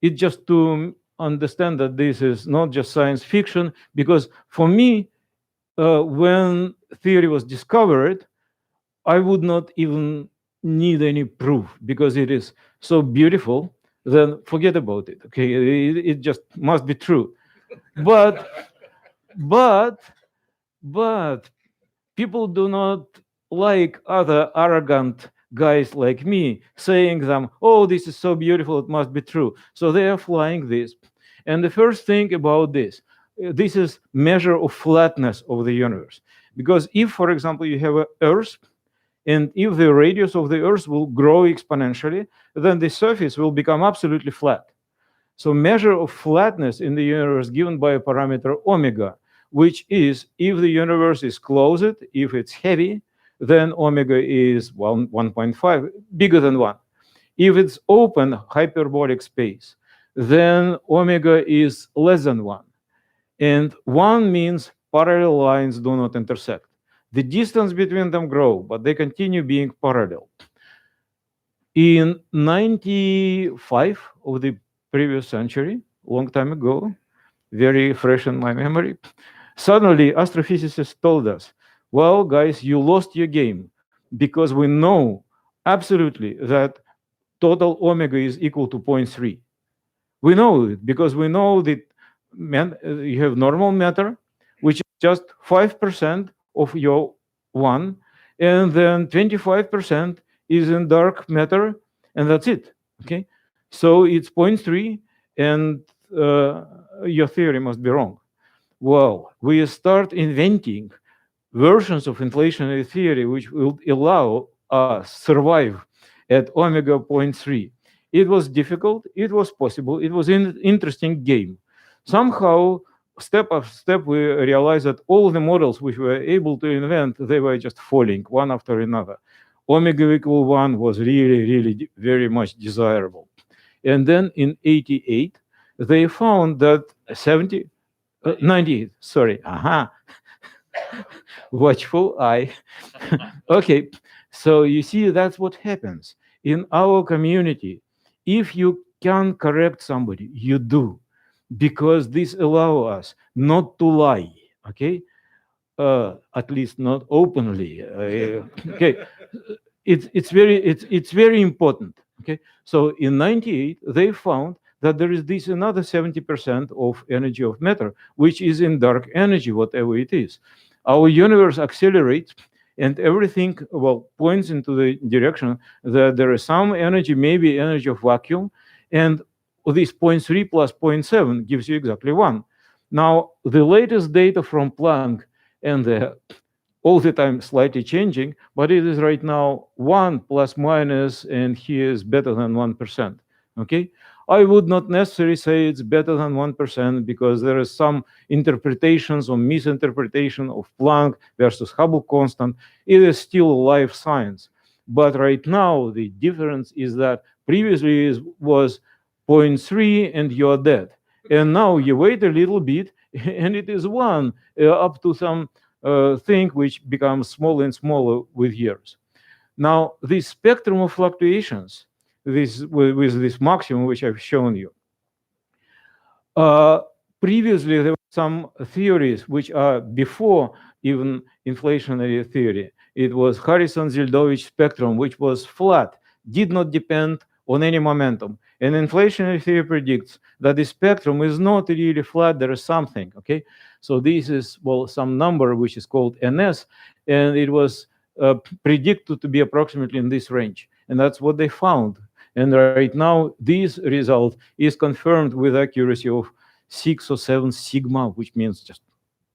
[SPEAKER 1] It's just to understand that this is not just science fiction, because for me, when theory was discovered, I would not even need any proof, because it is so beautiful. Then forget about it. Okay, it just must be true. But but but people do not like other arrogant guys like me saying them, oh, this is so beautiful, it must be true. So they are flying this. And the first thing about this is measure of flatness of the universe. Because if, for example, you have an Earth, and if the radius of the Earth will grow exponentially, then the surface will become absolutely flat. So measure of flatness in the universe given by a parameter omega, which is if the universe is closed, if it's heavy, then omega is 1.5, bigger than 1. If it's open, hyperbolic space, then omega is less than 1. And 1 means parallel lines do not intersect. The distance between them grow, but they continue being parallel. In 95 of the previous century, long time ago, very fresh in my memory, suddenly astrophysicists told us, well, guys, you lost your game, because we know absolutely that total omega is equal to 0.3. We know it because we know that you have normal matter, which is just 5% of your 1, and then 25% is in dark matter, and that's it. Okay, so it's 0.3, and your theory must be wrong. Well, we start inventing versions of inflationary theory which will allow us survive at omega 0.3. It was difficult, it was possible, it was an interesting game. Somehow, step by step, we realized that all the models which we were able to invent, they were just falling one after another. Omega equal 1 was really very much desirable. And then in 88, they found that 98, sorry, watchful eye. Okay, so you see, that's what happens in our community. If you can correct somebody, you do, because this allows us not to lie. Okay, at least not openly. Okay, it's very important. Okay, so in 98 they found that there is this another 70% of energy of matter, which is in dark energy, whatever it is. Our universe accelerates, and everything, well, points into the direction that there is some energy, maybe energy of vacuum, and this 0.3 plus 0.7 gives you exactly 1. Now, the latest data from Planck, and all the time slightly changing, but it is right now 1 plus minus, and here is better than 1%. Okay, I would not necessarily say it's better than 1%, because there is some interpretations or misinterpretation of Planck versus Hubble constant. It is still life science. But right now, the difference is that previously it was 0.3 and you're dead. And now you wait a little bit and it is 1 up to some thing which becomes smaller and smaller with years. Now, this spectrum of fluctuations, with this maximum which I've shown you, previously there were some theories which are before even inflationary theory. It was Harrison-Zeldovich spectrum, which was flat, did not depend on any momentum. And inflationary theory predicts that the spectrum is not really flat, there is something, okay? So this is, well, some number which is called NS, and it was predicted to be approximately in this range. And that's what they found. And right now, this result is confirmed with accuracy of 6 or 7 sigma, which means just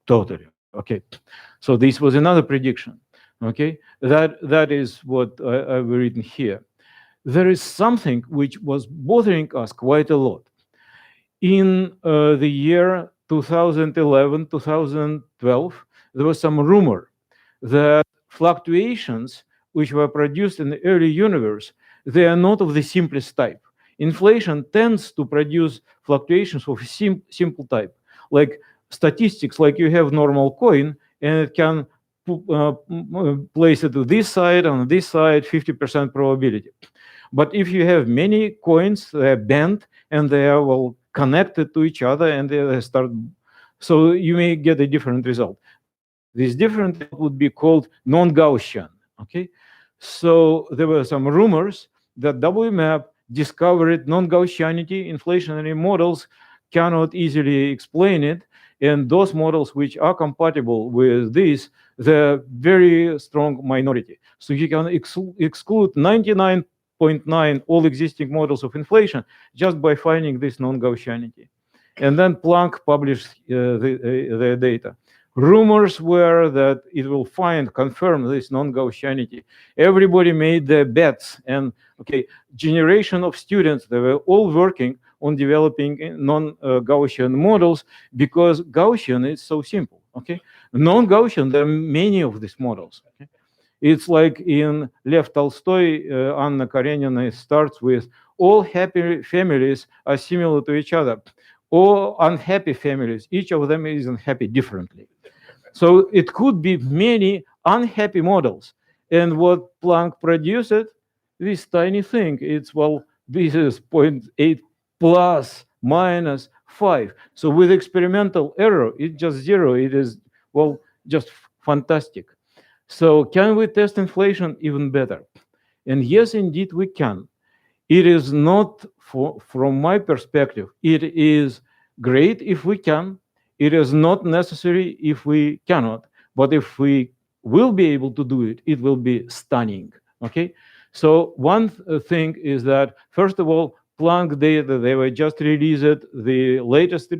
[SPEAKER 1] totally, okay? So this was another prediction, okay? That is what I've written here. There is something which was bothering us quite a lot. In the year 2011, 2012, there was some rumor that fluctuations which were produced in the early universe, they are not of the simplest type. Inflation tends to produce fluctuations of simple type, like statistics, like you have normal coin, and it can place it to this side, on this side, 50% probability. But if you have many coins, they're bent and they are, well, connected to each other, and they start, so you may get a different result. This different result would be called non-Gaussian, okay? So there were some rumors that WMAP discovered non-Gaussianity. Inflationary models cannot easily explain it, and those models which are compatible with this, they're very strong minority. So you can exclude 99.9 all existing models of inflation just by finding this non-Gaussianity. And then Planck published the data. Rumors were that it will confirm this non-Gaussianity. Everybody made their bets, and okay, generation of students, they were all working on developing non-Gaussian models because Gaussian is so simple, okay? Non-Gaussian, there are many of these models, okay? It's like in Lev Tolstoy, Anna Karenina starts with, all happy families are similar to each other. All unhappy families, each of them is unhappy differently. So it could be many unhappy models. And what Planck produced, this tiny thing, it's, well, this is 0.8 plus minus 5. So with experimental error, it's just 0. It is, well, just fantastic. So can we test inflation even better? And yes, indeed, we can. It is not, from my perspective, it is great if we can. It is not necessary if we cannot. But if we will be able to do it, it will be stunning, okay? So one thing is that, first of all, Planck data, they were just released, the latest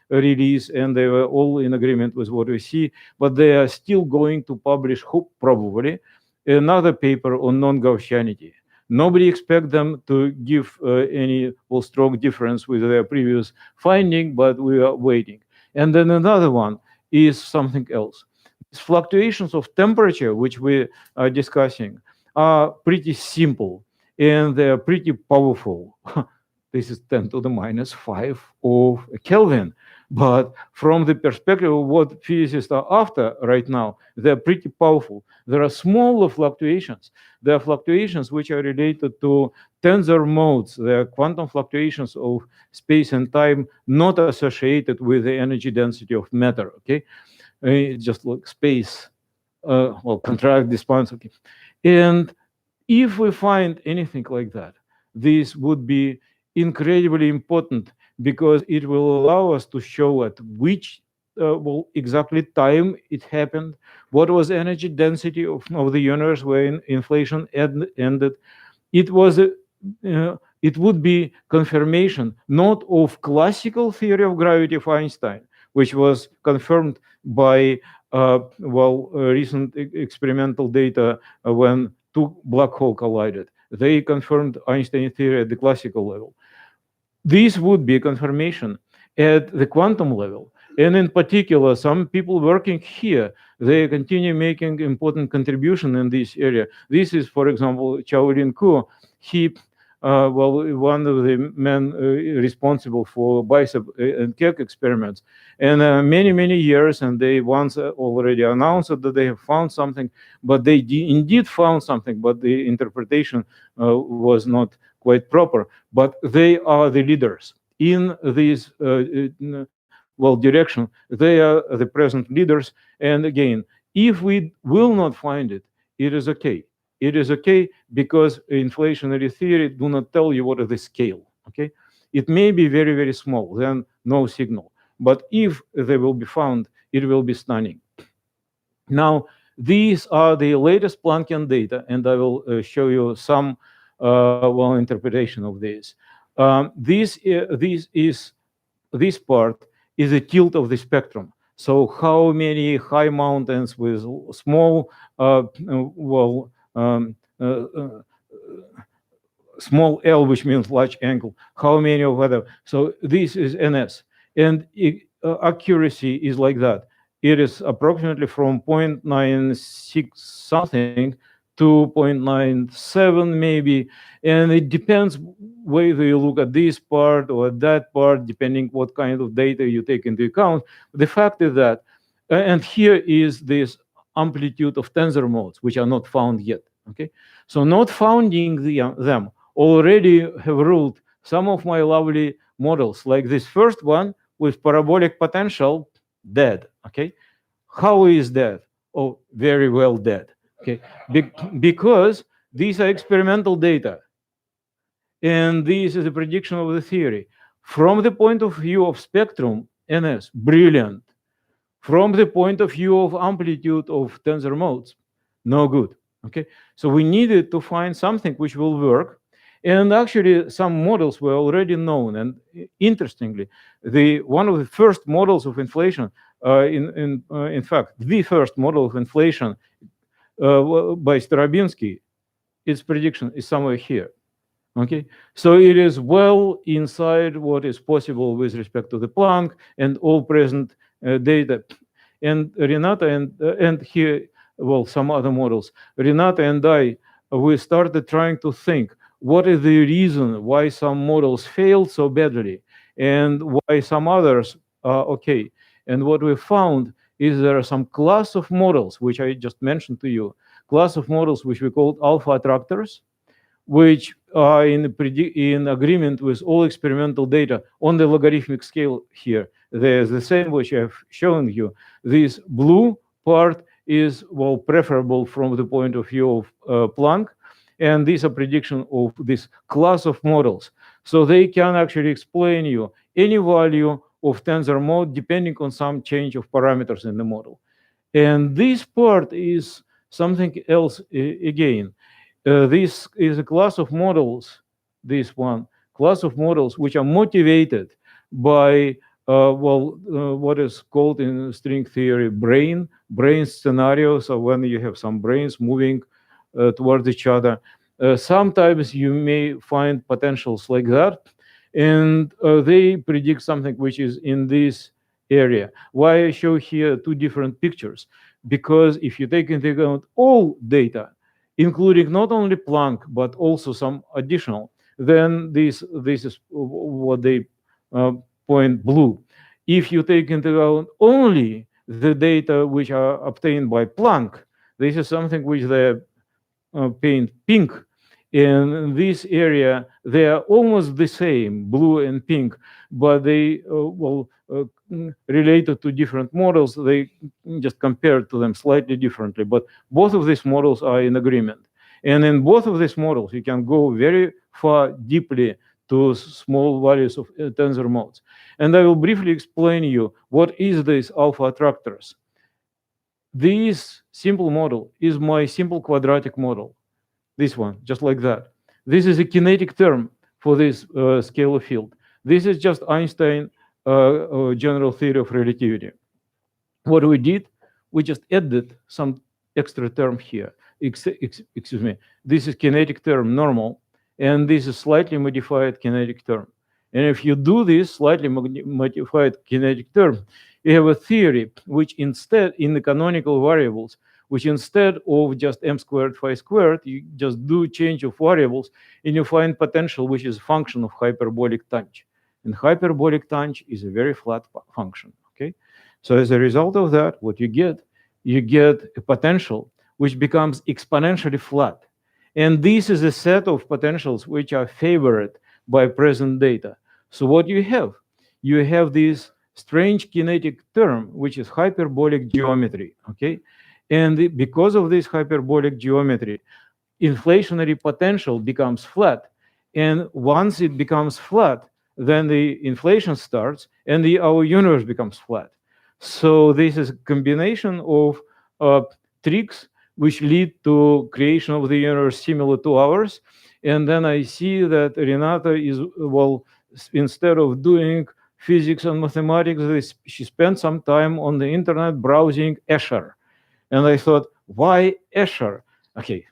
[SPEAKER 1] release, and they were all in agreement with what we see, but they are still going to publish, probably, another paper on non-Gaussianity. Nobody expects them to give any strong difference with their previous finding, but we are waiting. And then another one is something else. These fluctuations of temperature, which we are discussing, are pretty simple and they're pretty powerful. This is 10 to the minus 5 of Kelvin. But from the perspective of what physicists are after right now, they're pretty powerful. There are smaller fluctuations. There are fluctuations which are related to tensor modes. There are quantum fluctuations of space and time not associated with the energy density of matter, okay? Just like space, contract, dispense, okay? And if we find anything like that, this would be incredibly important because it will allow us to show at which exactly time it happened, what was energy density of the universe when inflation ended. It was it would be confirmation not of classical theory of gravity of Einstein, which was confirmed by recent experimental data when two black holes collided. They confirmed Einstein theory at the classical level. This would be a confirmation at the quantum level. And in particular, some people working here, they continue making important contribution in this area. This is, for example, Chaolin Ku. He, one of the men responsible for bicep and Keck experiments. And many years, and they once already announced that they have found something, but they indeed found something, but the interpretation was not quite proper. But they are the leaders in this direction. They are the present leaders. And again, if we will not find it, it is okay. it is okay because inflationary theory do not tell you what is the scale, okay? It may be very, very small, then no signal. But if they will be found, it will be stunning. Now, these are the latest Planckian data, and I will show you some interpretation of this. This part is a tilt of the spectrum. So how many high mountains with small, small L, which means large angle, how many of other. So this is NS. And accuracy is like that. It is approximately from 0.96 something to 0.97 maybe. And it depends whether you look at this part or that part, depending what kind of data you take into account. The fact is that, and here is this amplitude of tensor modes, which are not found yet. Okay, so not finding them already have ruled some of my lovely models, like this first one with parabolic potential, dead. Okay, how is that? Oh, very well dead. Okay, because these are experimental data, and this is a prediction of the theory. From the point of view of spectrum, NS, brilliant. From the point of view of amplitude of tensor modes, no good. Okay, so we needed to find something which will work. And actually, some models were already known. And interestingly, one of the first models of inflation, in fact, the first model of inflation by Starobinsky, its prediction is somewhere here. Okay, so it is well inside what is possible with respect to the Planck and all present data. And Renata and here, well, some other models. Renata and I, we started trying to think what is the reason why some models failed so badly and why some others are okay. And what we found is there are some class of models, which I just mentioned to you, class of models which we called alpha attractors, which are in agreement with all experimental data on the logarithmic scale here. There's the same which I've shown you. This blue part is, well, preferable from the point of view of Planck, and these are prediction of this class of models. So they can actually explain you any value of tensor mode depending on some change of parameters in the model. And this part is something else again. This is a class of models, this one, class of models which are motivated by, what is called in string theory brain scenarios, or when you have some brains moving towards each other. Sometimes you may find potentials like that, and they predict something which is in this area. Why I show here two different pictures? Because if you take into account all data, including not only Planck, but also some additional, then this is what they point blue. If you take into account only the data which are obtained by Planck, this is something which they paint pink. In this area, they are almost the same, blue and pink, but they related to different models. They just compared to them slightly differently, but both of these models are in agreement. And in both of these models, you can go very far deeply to small values of tensor modes. And I will briefly explain you what is this alpha attractors. This simple model is my simple quadratic model. This one, just like that. This is a kinetic term for this scalar field. This is just Einstein general theory of relativity. What we did, we just added some extra term here. Excuse me. This is kinetic term normal, and this is slightly modified kinetic term. And if you do this slightly modified kinetic term, you have a theory which instead, in the canonical variables, which instead of just m squared phi squared, you just do change of variables, and you find potential, which is a function of hyperbolic tangent. And hyperbolic tangent is a very flat function, okay? So as a result of that, what you get a potential which becomes exponentially flat. And this is a set of potentials which are favored by present data. So what you have this strange kinetic term, which is hyperbolic geometry, okay? And because of this hyperbolic geometry, inflationary potential becomes flat. And once it becomes flat, then the inflation starts and our universe becomes flat. So this is a combination of tricks which lead to creation of the universe similar to ours. And then I see that Renata is, well, instead of doing physics and mathematics, she spent some time on the internet browsing Escher. And I thought, why Escher? Okay,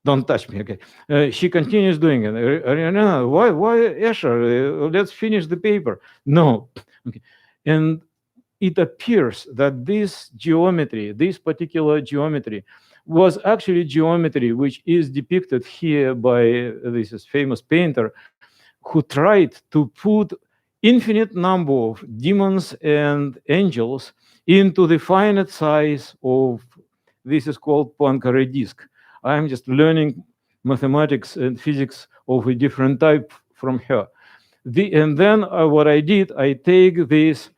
[SPEAKER 1] don't touch me. Okay, she continues doing it. Renata, why Escher? Let's finish the paper. No. Okay, and it appears that this geometry, this particular geometry, was actually geometry which is depicted here by this famous painter who tried to put infinite number of demons and angels into the finite size of, this is called Poincaré disk. I'm just learning mathematics and physics of a different type from her. And then what I did, I take this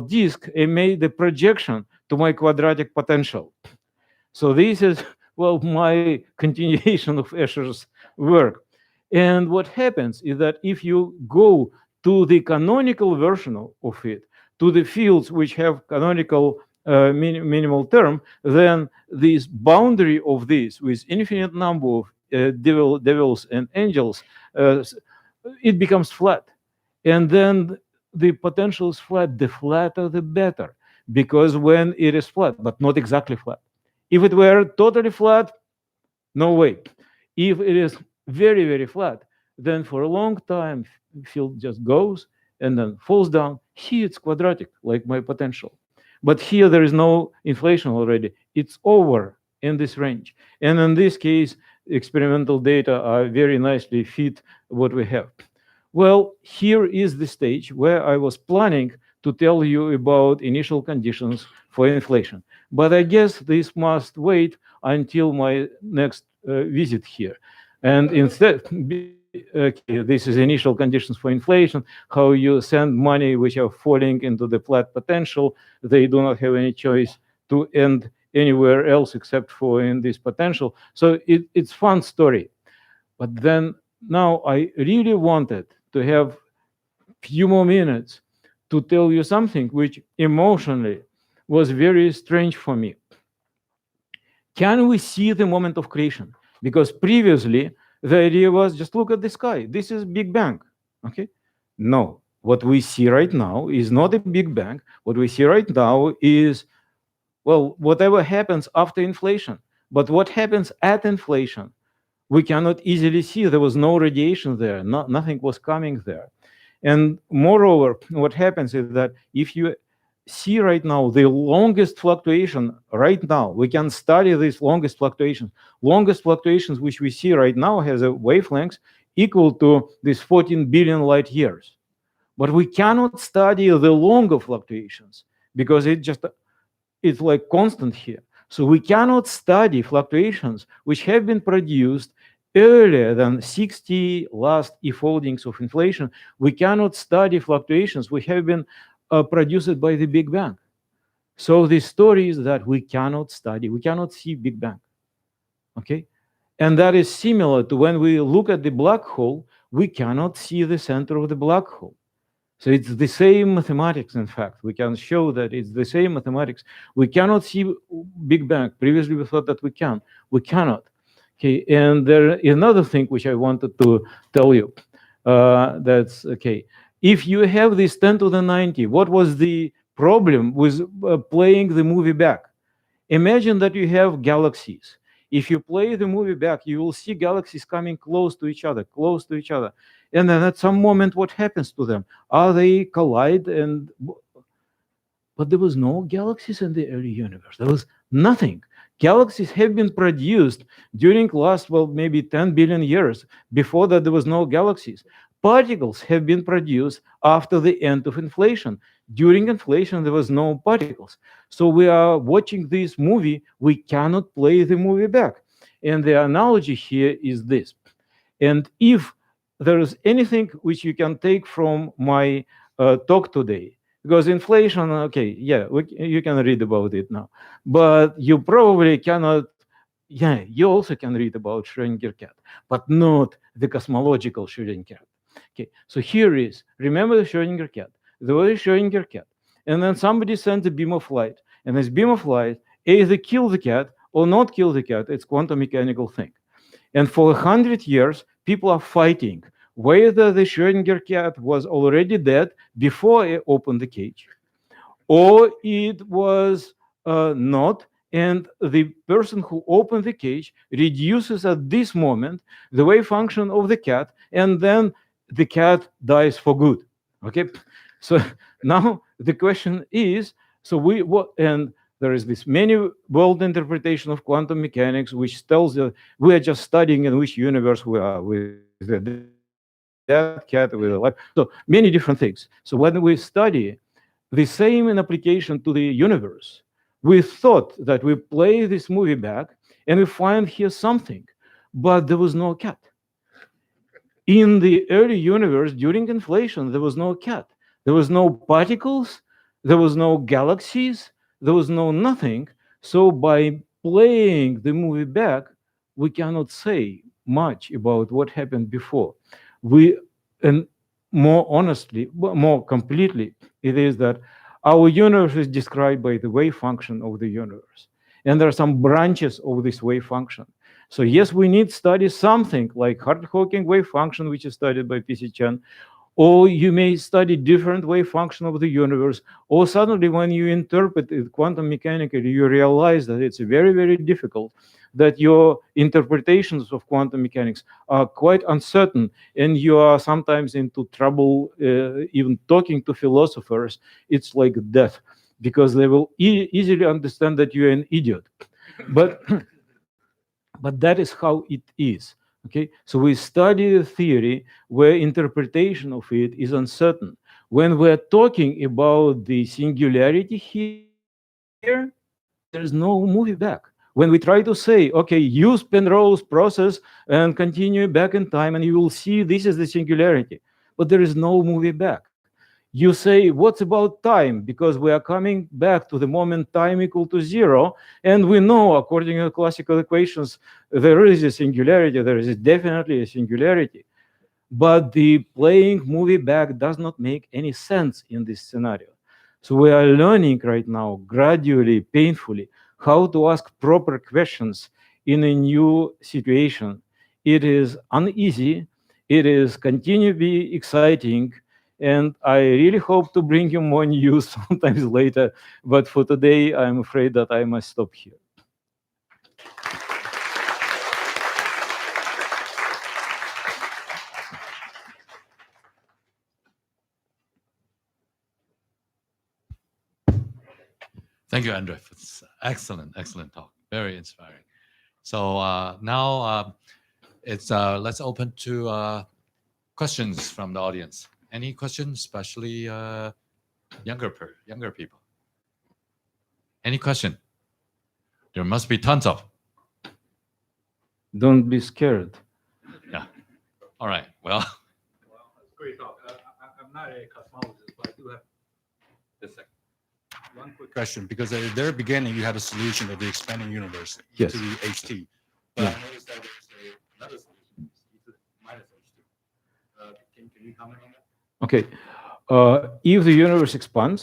[SPEAKER 1] disk and made the projection to my quadratic potential. So this is, well, my continuation of Escher's work. And what happens is that if you go to the canonical version of it, to the fields which have canonical minimal term, then this boundary of this with infinite number of devils and angels, it becomes flat. And then the potential is flat. The flatter, the better, because when it is flat, but not exactly flat. If it were totally flat, no way. If it is very, very flat, then for a long time, field just goes and then falls down. Here it's quadratic, like my potential. But here there is no inflation already. It's over in this range. And in this case, experimental data are very nicely fit what we have. Well, here is the stage where I was planning to tell you about initial conditions for inflation. But I guess this must wait until my next visit here. And instead, okay, this is initial conditions for inflation, how you send money which are falling into the flat potential. They do not have any choice to end anywhere else except for in this potential. So it's fun story. But then now I really wanted to have few more minutes to tell you something which emotionally was very strange for me. Can we see the moment of creation? Because previously the idea was just look at the sky. This is Big Bang. Okay? No. What we see right now is not a Big Bang. What we see right now is, well, whatever happens after inflation. But what happens at inflation, we cannot easily see. There was no radiation there. Nothing was coming there. And moreover, what happens is that if you see right now the longest fluctuation right now, we can study these longest fluctuations. Longest fluctuations which we see right now has a wavelength equal to this 14 billion light years. But we cannot study the longer fluctuations because it's like constant here. So we cannot study fluctuations which have been produced earlier than 60 last e-foldings of inflation. We cannot study fluctuations which have been produced by the Big Bang. So the story is that we cannot study, we cannot see Big Bang. Okay? And that is similar to when we look at the black hole, we cannot see the center of the black hole. So it's the same mathematics, in fact. We can show that it's the same mathematics. We cannot see Big Bang. Previously, we thought that we can. We cannot. Okay, and there is another thing which I wanted to tell you. That's okay. If you have this 10 to the 90, what was the problem with playing the movie back? Imagine that you have galaxies. If you play the movie back, you will see galaxies coming close to each other, close to each other. And then at some moment, what happens to them? Are they collide? But there was no galaxies in the early universe. There was nothing. Galaxies have been produced during last, well, maybe 10 billion years. Before that, there was no galaxies. Particles have been produced after the end of inflation. During inflation, there was no particles. So we are watching this movie. We cannot play the movie back. And the analogy here is this. And if there is anything which you can take from my talk today, because inflation, okay, yeah, you can read about it now, but you probably cannot yeah, you also can read about Schrödinger cat, but not the cosmological Schrödinger cat. Okay, so here is, remember the Schrödinger cat. There was a Schrödinger cat, and then somebody sends a beam of light, and this beam of light either kill the cat or not kill the cat. It's quantum mechanical thing. And for 100 years, people are fighting whether the Schrödinger cat was already dead before I opened the cage, or it was not, and the person who opened the cage reduces at this moment the wave function of the cat, and then the cat dies for good. Okay, so now the question is, so we what, and there is this many world interpretation of quantum mechanics which tells that we are just studying in which universe we are, with the dead cat, with the life, so many different things. So when we study the same in application to the universe, we thought that we play this movie back and we find here something, but there was no cat. In the early universe, during inflation, there was no cat. There was no particles, there was no galaxies, there was no nothing. So by playing the movie back, we cannot say much about what happened before. We and more honestly, more completely, it is that our universe is described by the wave function of the universe. And there are some branches of this wave function. So yes, we need to study something like Hart-Hawking wave function, which is studied by P.C. Chen, or you may study different wave function of the universe, or suddenly when you interpret it quantum mechanically, you realize that it's very, very difficult, that your interpretations of quantum mechanics are quite uncertain, and you are sometimes into trouble even talking to philosophers. It's like death, because they will easily understand that you're an idiot. But but that is how it is. Okay, so we study a theory where interpretation of it is uncertain. When we're talking about the singularity here, there is no moving back. When we try to say, okay, use Penrose's process and continue back in time, and you will see this is the singularity, but there is no moving back. You say, what's about time? Because we are coming back to the moment time equal to zero, and we know, according to classical equations, there is a singularity, there is definitely a singularity. But the playing movie back does not make any sense in this scenario. So we are learning right now, gradually, painfully, how to ask proper questions in a new situation. It is uneasy, it is continue to be exciting, and I really hope to bring you more news sometimes later. But for today, I'm afraid that I must stop here.
[SPEAKER 2] Thank you, Andrei. It's excellent, excellent talk. Very inspiring. So now it's let's open to questions from the audience. Any questions, especially younger people? Any question? There must be tons of.
[SPEAKER 1] Don't be scared.
[SPEAKER 2] Yeah. All right. Well,
[SPEAKER 4] It's great talk. I'm not a cosmologist, but I do have
[SPEAKER 2] just a second.
[SPEAKER 4] one quick question, because at the very beginning you had a solution of the expanding universe
[SPEAKER 1] Yes.
[SPEAKER 4] to the HT. But
[SPEAKER 1] Yeah.
[SPEAKER 4] I noticed that there's another solution, e to the minus HT. Can you comment on that?
[SPEAKER 1] Okay. If the universe expands,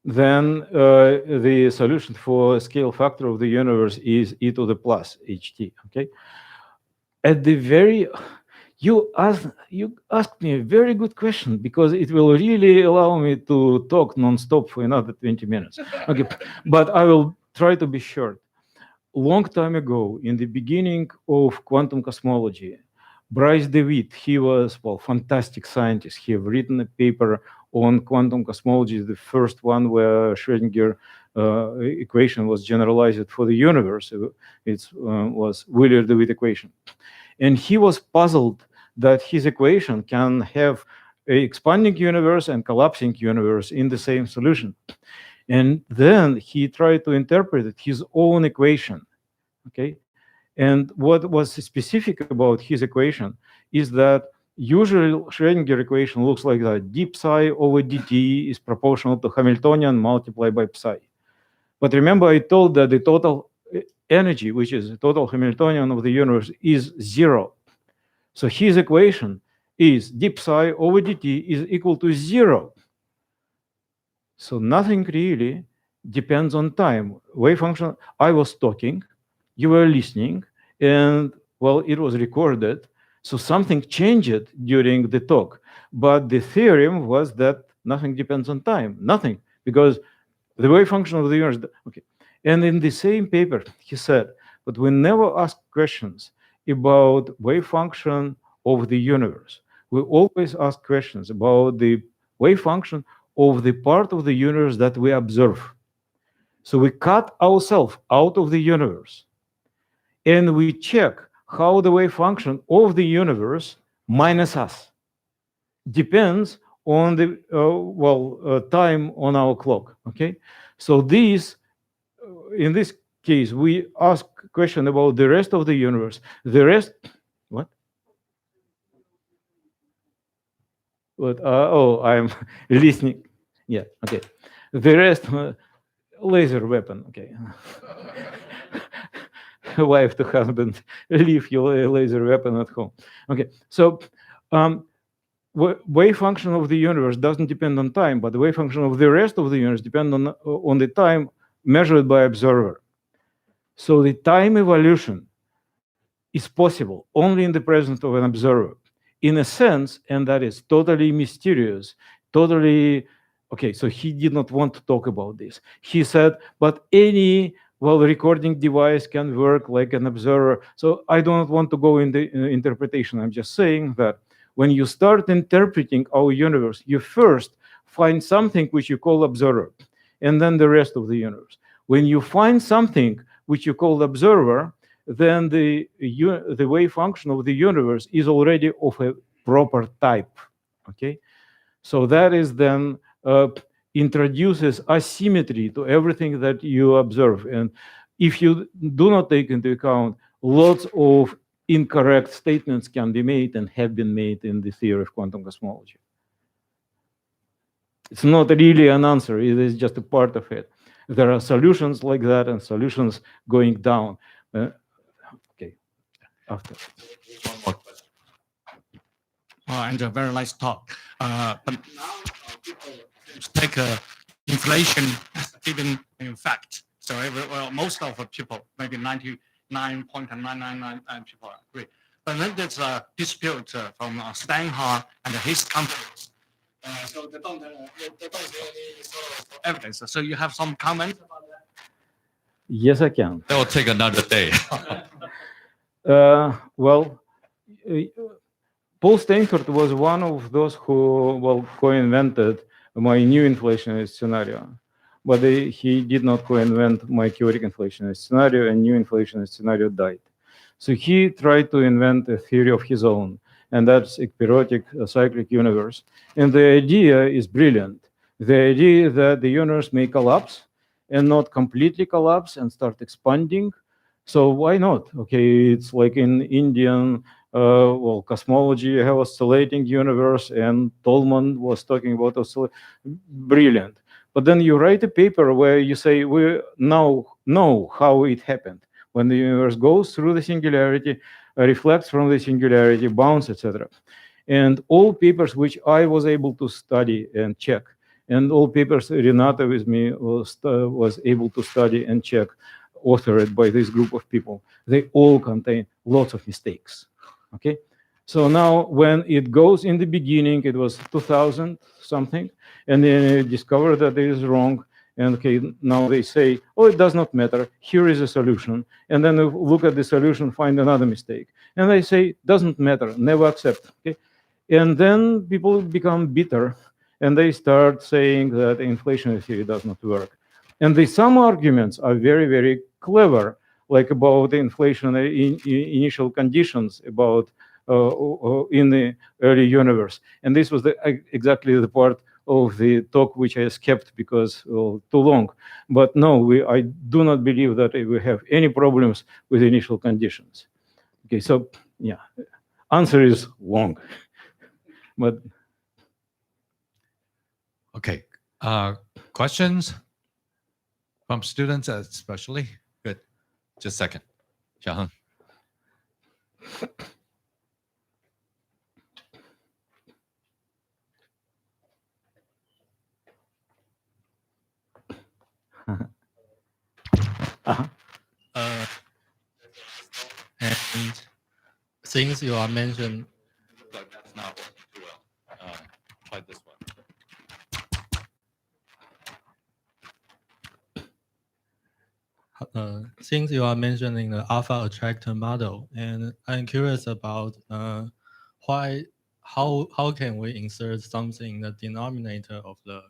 [SPEAKER 1] then the solution for scale factor of the universe is e to the plus ht. Okay. At the very, you asked me a very good question, because it will really allow me to talk non-stop for another 20 minutes. Okay, but I will try to be short. Long time ago, in the beginning of quantum cosmology, Bryce DeWitt, he was, well, fantastic scientist. He have written a paper on quantum cosmology, the first one where Schrödinger equation was generalized for the universe. It was Wheeler-DeWitt equation. And he was puzzled that his equation can have an expanding universe and collapsing universe in the same solution. And then he tried to interpret his own equation, okay? And what was specific about his equation is that usually Schrödinger equation looks like that. D psi over dt is proportional to Hamiltonian multiplied by psi. But remember, I told that the total energy, which is the total Hamiltonian of the universe, is 0. So his equation is d psi over dt is equal to 0. So nothing really depends on time. Wave function, I was talking, you were listening, and well, it was recorded. So something changed during the talk. But the theorem was that nothing depends on time, nothing, because the wave function of the universe, okay. And in the same paper, he said, but we never ask questions about wave function of the universe. We always ask questions about the wave function of the part of the universe that we observe. So we cut ourselves out of the universe and we check how the wave function of the universe minus us depends on the time on our clock. Okay, so this in this case we ask question about the rest of the universe. The rest, what? What? Oh, I'm listening. Yeah. Okay. The rest, laser weapon. Okay. Wife to husband, leave your laser weapon at home. Okay. So. Wave function of the universe doesn't depend on time, but the wave function of the rest of the universe depends on the time measured by observer. So the time evolution is possible only in the presence of an observer, in a sense, and that is totally mysterious, totally, okay, so he did not want to talk about this. He said, but any recording device can work like an observer. So I do not want to go in the interpretation. I'm just saying that when you start interpreting our universe, you first find something which you call observer, and then the rest of the universe. When you find something which you call observer, then the wave function of the universe is already of a proper type. Okay, so that is then introduces asymmetry to everything that you observe, and if you do not take into account, lots of incorrect statements can be made and have been made in the theory of quantum cosmology. It's not really an answer, it is just a part of it. There are solutions like that and solutions going down. Okay, after.
[SPEAKER 4] One more question. And a very nice talk. But now people take inflation as a given in fact. So most of the people, maybe 99.999 people agree. But then there's a dispute from Steinhardt and his companies. So they don't see any sort of evidence. So you have some comments about that?
[SPEAKER 1] Yes, I can.
[SPEAKER 2] That will take another day.
[SPEAKER 1] Paul Steinhardt was one of those who co-invented my new inflationary scenario, but he did not co-invent my chaotic inflationary scenario, and new inflationary scenario died. So he tried to invent a theory of his own, and that's a periodic cyclic universe. And the idea is brilliant. The idea that the universe may collapse and not completely collapse and start expanding. So why not? Okay, it's like in Indian cosmology, you have oscillating universe, and Tolman was talking about brilliant. But then you write a paper where you say, we now know how it happened. When the universe goes through the singularity, reflects from the singularity, bounce, etc. And all papers which I was able to study and check, and all papers Renata with me was able to study and check, authored by this group of people, they all contain lots of mistakes. Okay, so now when it goes in the beginning, it was 2000 something, and then they discover that it is wrong. And okay, now they say, oh, it does not matter. Here is a solution. And then they look at the solution, find another mistake. And they say, doesn't matter, never accept. Okay, and then people become bitter, and they start saying that inflationary theory does not work. And some arguments are very, very clever, like about the inflationary initial conditions about in the early universe. And this was exactly the part of the talk which I skipped because too long. But no, I do not believe that we have any problems with initial conditions. Okay, so yeah, answer is long. But
[SPEAKER 2] Okay, questions from students especially? Good. Just a second. Xiaoheng.
[SPEAKER 1] Uh-huh.
[SPEAKER 5] And since you are mentioned,
[SPEAKER 2] But that's not working too well. Try this one.
[SPEAKER 5] since you are mentioning the alpha attractor model, and I'm curious about how can we insert something in the denominator of the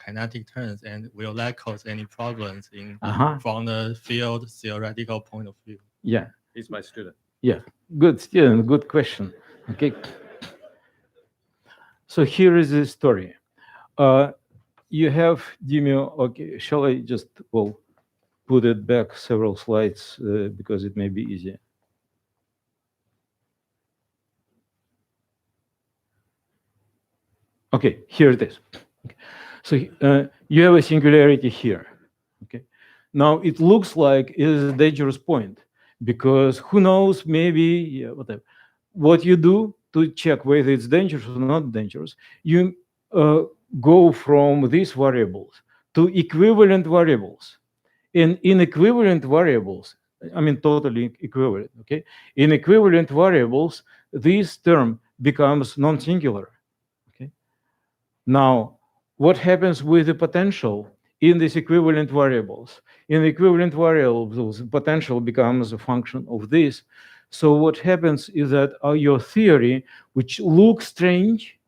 [SPEAKER 5] kinetic terms, and will that cause any problems in
[SPEAKER 1] Uh-huh.
[SPEAKER 5] from the field theoretical point of view?
[SPEAKER 1] Yeah.
[SPEAKER 2] He's my student.
[SPEAKER 1] Yeah. Good student. Good question. Okay. So here is the story. You have Demio. Okay. Shall I just put it back several slides because it may be easier. Okay, here it is. Okay. So you have a singularity here. Okay. Now it looks like it is a dangerous point because who knows, maybe whatever. What you do to check whether it's dangerous or not dangerous, you go from these variables to equivalent variables. In equivalent variables, I mean totally equivalent, okay? In equivalent variables, this term becomes non-singular, okay? Now, what happens with the potential in these equivalent variables? In equivalent variables, potential becomes a function of this. So what happens is that your theory, which looks strange,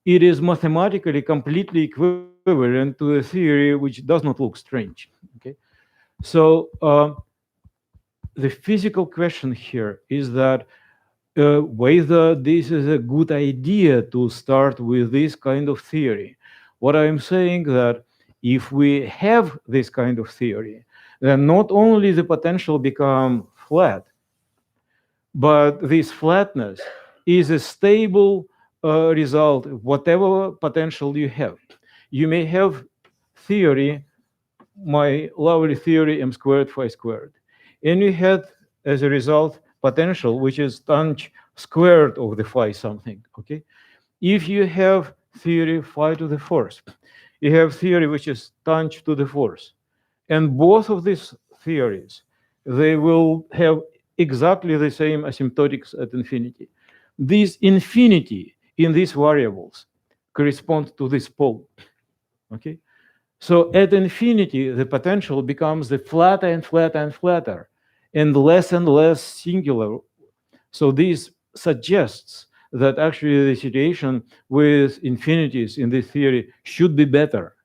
[SPEAKER 1] it is mathematically completely equivalent to a theory which does not look strange, okay? So the physical question here is that whether this is a good idea to start with this kind of theory. What I'm saying that if we have this kind of theory, then not only the potential become flat, but this flatness is a stable result of whatever potential you have. You may have theory, my lovely theory m squared phi squared, and you had as a result potential which is tanh squared of the phi something, okay? If you have theory phi to the fourth, you have theory which is tanh to the fourth, and both of these theories, they will have exactly the same asymptotics at infinity. This infinity in these variables correspond to this pole, okay? So at infinity, the potential becomes the flatter and flatter and flatter and less singular. So this suggests that actually the situation with infinities in this theory should be better.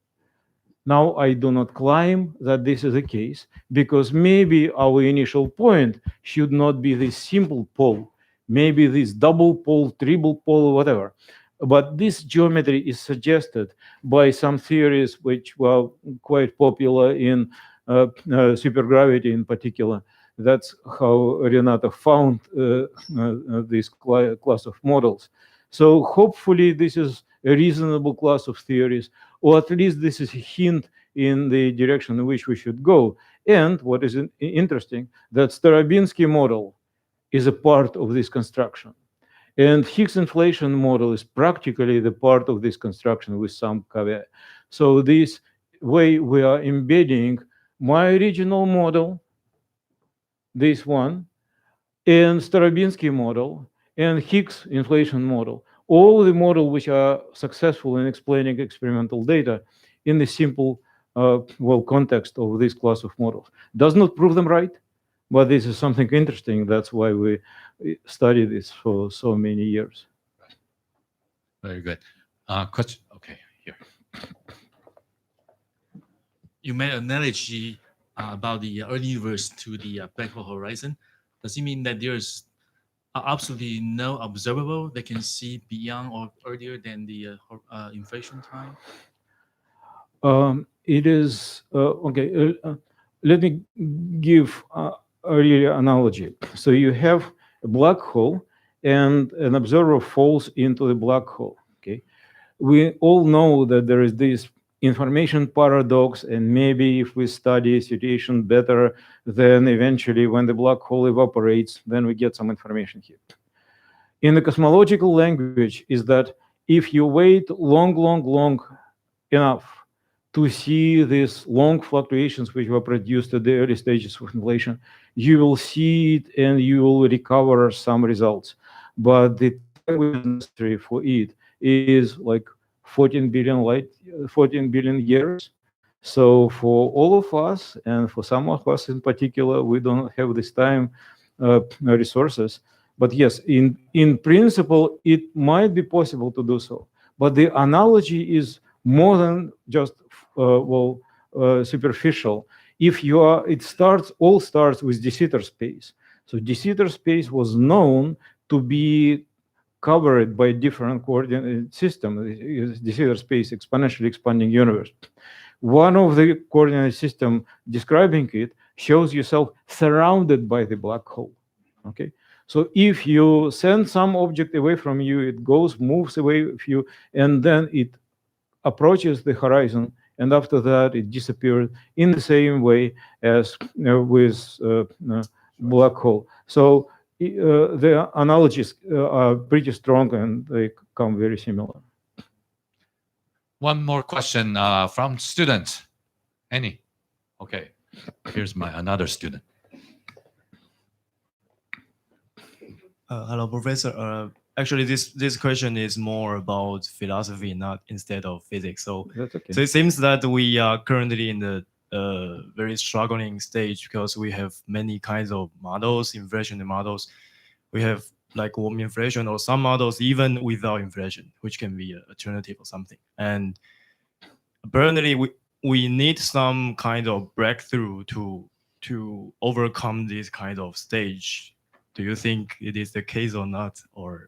[SPEAKER 1] Now, I do not claim that this is the case because maybe our initial point should not be this simple pole, maybe this double pole, triple pole, whatever. But this geometry is suggested by some theories which were quite popular in supergravity in particular. That's how Renata found this class of models. So hopefully this is a reasonable class of theories, or at least this is a hint in the direction in which we should go. And what is interesting, that Starobinsky model is a part of this construction. And Higgs inflation model is practically the part of this construction with some caveat. So this way we are embedding my original model, this one, and Starobinsky model, and Higgs inflation model, all the models which are successful in explaining experimental data in the simple, context of this class of models. Does not prove them right, but this is something interesting. That's why we study this for so many years.
[SPEAKER 2] Very good. Question. Okay, here.
[SPEAKER 4] You made an analogy about the early universe to the black hole horizon. Does it mean that there's absolutely no observable that can see beyond or earlier than the inflation time?
[SPEAKER 1] It is okay. Let me give a real analogy. So you have a black hole, and an observer falls into the black hole. Okay, we all know that there is this information paradox, and maybe if we study a situation better, then eventually when the black hole evaporates, then we get some information here. In the cosmological language is that if you wait long enough to see these long fluctuations which were produced at the early stages of inflation, you will see it and you will recover some results. But the time which is necessary for it is like 14 billion years. So for all of us, and for some of us in particular, we don't have this time resources. But yes, in principle, it might be possible to do so. But the analogy is more than just superficial. If you are, all starts with de Sitter space. So de Sitter space was known to be covered by different coordinate system. De Sitter space, exponentially expanding universe. One of the coordinate system describing it shows yourself surrounded by the black hole. Okay. So if you send some object away from you, it moves away with you, and then it approaches the horizon, and after that it disappears in the same way as with black hole. So the analogies are pretty strong and they come very similar.
[SPEAKER 2] One more question from students. Any? Okay. Here's another student.
[SPEAKER 6] Hello, Professor. Actually, this question is more about philosophy, not instead of physics. So,
[SPEAKER 1] That's okay.
[SPEAKER 6] So it seems that we are currently in the very struggling stage because we have many kinds of models, inflationary models. We have like warm inflation or some models even without inflation, which can be an alternative or something. And apparently, we need some kind of breakthrough to overcome this kind of stage. Do you think it is the case or not? Or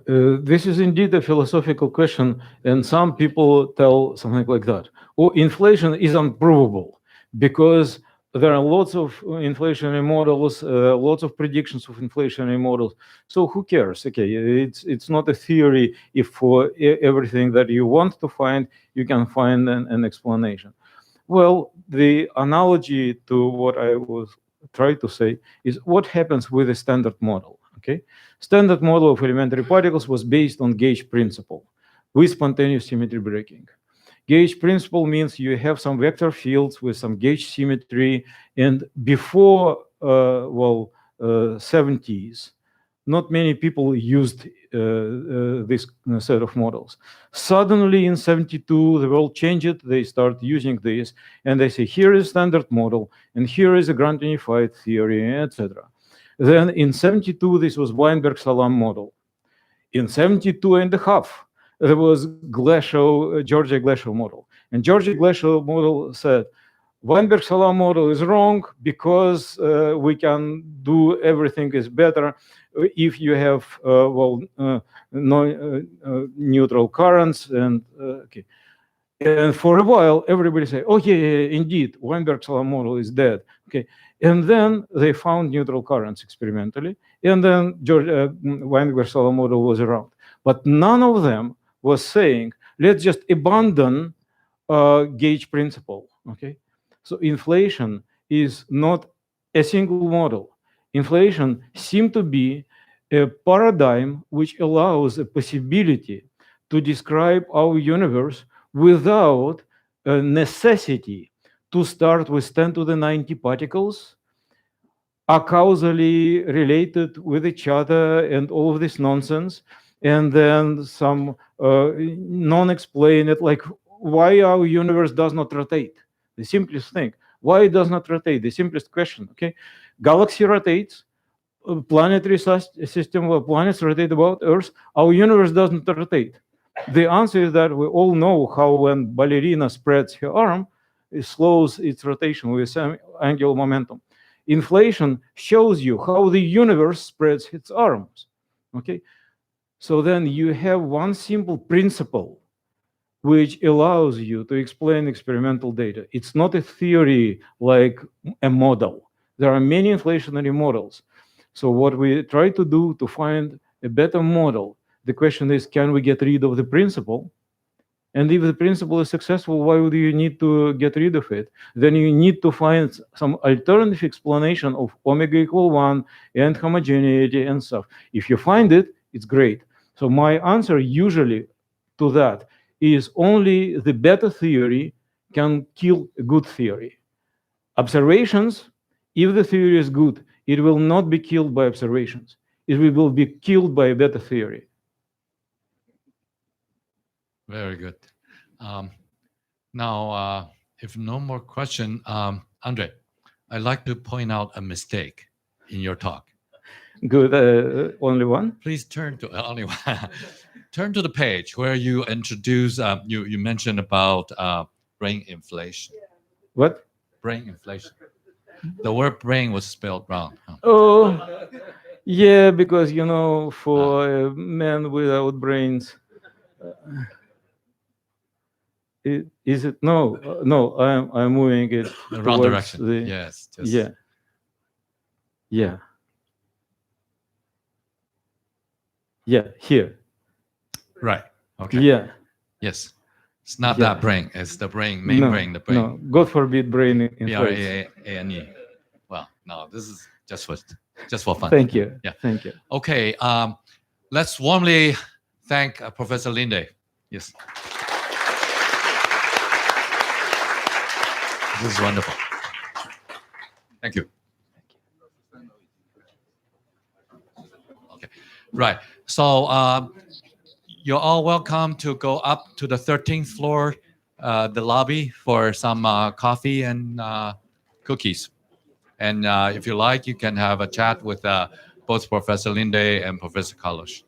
[SPEAKER 1] this is indeed a philosophical question, and some people tell something like that. Oh, inflation is unprovable because there are lots of inflationary models, lots of predictions of inflationary models. So who cares? Okay, it's not a theory if for everything that you want to find, you can find an explanation. Well, the analogy to what I was trying to say is what happens with a standard model. Okay, standard model of elementary particles was based on gauge principle with spontaneous symmetry breaking. Gauge principle means you have some vector fields with some gauge symmetry, and before 70s, not many people used this set of models. Suddenly in 72, the world changed. They start using this, and they say, here is standard model, and here is a grand unified theory, etc. Then in 72, this was Weinberg-Salam model. In 72 and a half, there was Georgia glacial model. And Georgia glacial model said, Weinberg-Salam model is wrong because we can do everything is better if you have neutral currents. And okay. And for a while, everybody say, oh, yeah, indeed, Weinberg-Salam model is dead. Okay. And then they found neutral currents experimentally. And then Weinberg-Salam model was around. But none of them was saying, let's just abandon gauge principle. Okay. So inflation is not a single model. Inflation seems to be a paradigm which allows a possibility to describe our universe without a necessity to start with 10 to the 90 particles, are causally related with each other and all of this nonsense, and then some non-explained, like why our universe does not rotate. The simplest thing, why it does not rotate? The simplest question, okay? Galaxy rotates, planetary system where planets rotate about Earth, our universe doesn't rotate. The answer is that we all know how when ballerina spreads her arm, it slows its rotation with some angular momentum. Inflation shows you how the universe spreads its arms, okay? So then you have one simple principle which allows you to explain experimental data. It's not a theory like a model. There are many inflationary models. So what we try to do to find a better model, the question is, can we get rid of the principle And if the principle is successful, why would you need to get rid of it? Then you need to find some alternative explanation of omega equal 1 and homogeneity and stuff. If you find it, it's great. So my answer usually to that is only the better theory can kill a good theory. Observations, if the theory is good, it will not be killed by observations. It will be killed by a better theory.
[SPEAKER 2] Very good. Now, if no more question, Andre, I'd like to point out a mistake in your talk.
[SPEAKER 1] Good, only one?
[SPEAKER 2] Please turn to only one. Turn to the page where you introduce. You mentioned about brain inflation.
[SPEAKER 1] What?
[SPEAKER 2] Brain inflation. The word brain was spelled wrong.
[SPEAKER 1] Oh, yeah, because, you know, for men without brains, is it? No, no, I'm moving it
[SPEAKER 2] The wrong
[SPEAKER 1] towards
[SPEAKER 2] direction.
[SPEAKER 1] the,
[SPEAKER 2] Yes. Just,
[SPEAKER 1] yeah, yeah, yeah, here,
[SPEAKER 2] Right. Okay.
[SPEAKER 1] yeah.
[SPEAKER 2] Yes. It's not
[SPEAKER 1] Yeah.
[SPEAKER 2] that brain. It's the brain, main
[SPEAKER 1] No,
[SPEAKER 2] brain, the brain.
[SPEAKER 1] no, God forbid brain inflates.
[SPEAKER 2] B-R-A-A-N-E. Well, no, this is just for fun.
[SPEAKER 1] Thank you.
[SPEAKER 2] Yeah.
[SPEAKER 1] Thank you.
[SPEAKER 2] Okay. Let's warmly thank Professor Linde. Yes. This is wonderful. Thank you. Okay. Right. So you're all welcome to go up to the 13th floor, the lobby, for some coffee and cookies. And if you like, you can have a chat with both Professor Linde and Professor Carlos.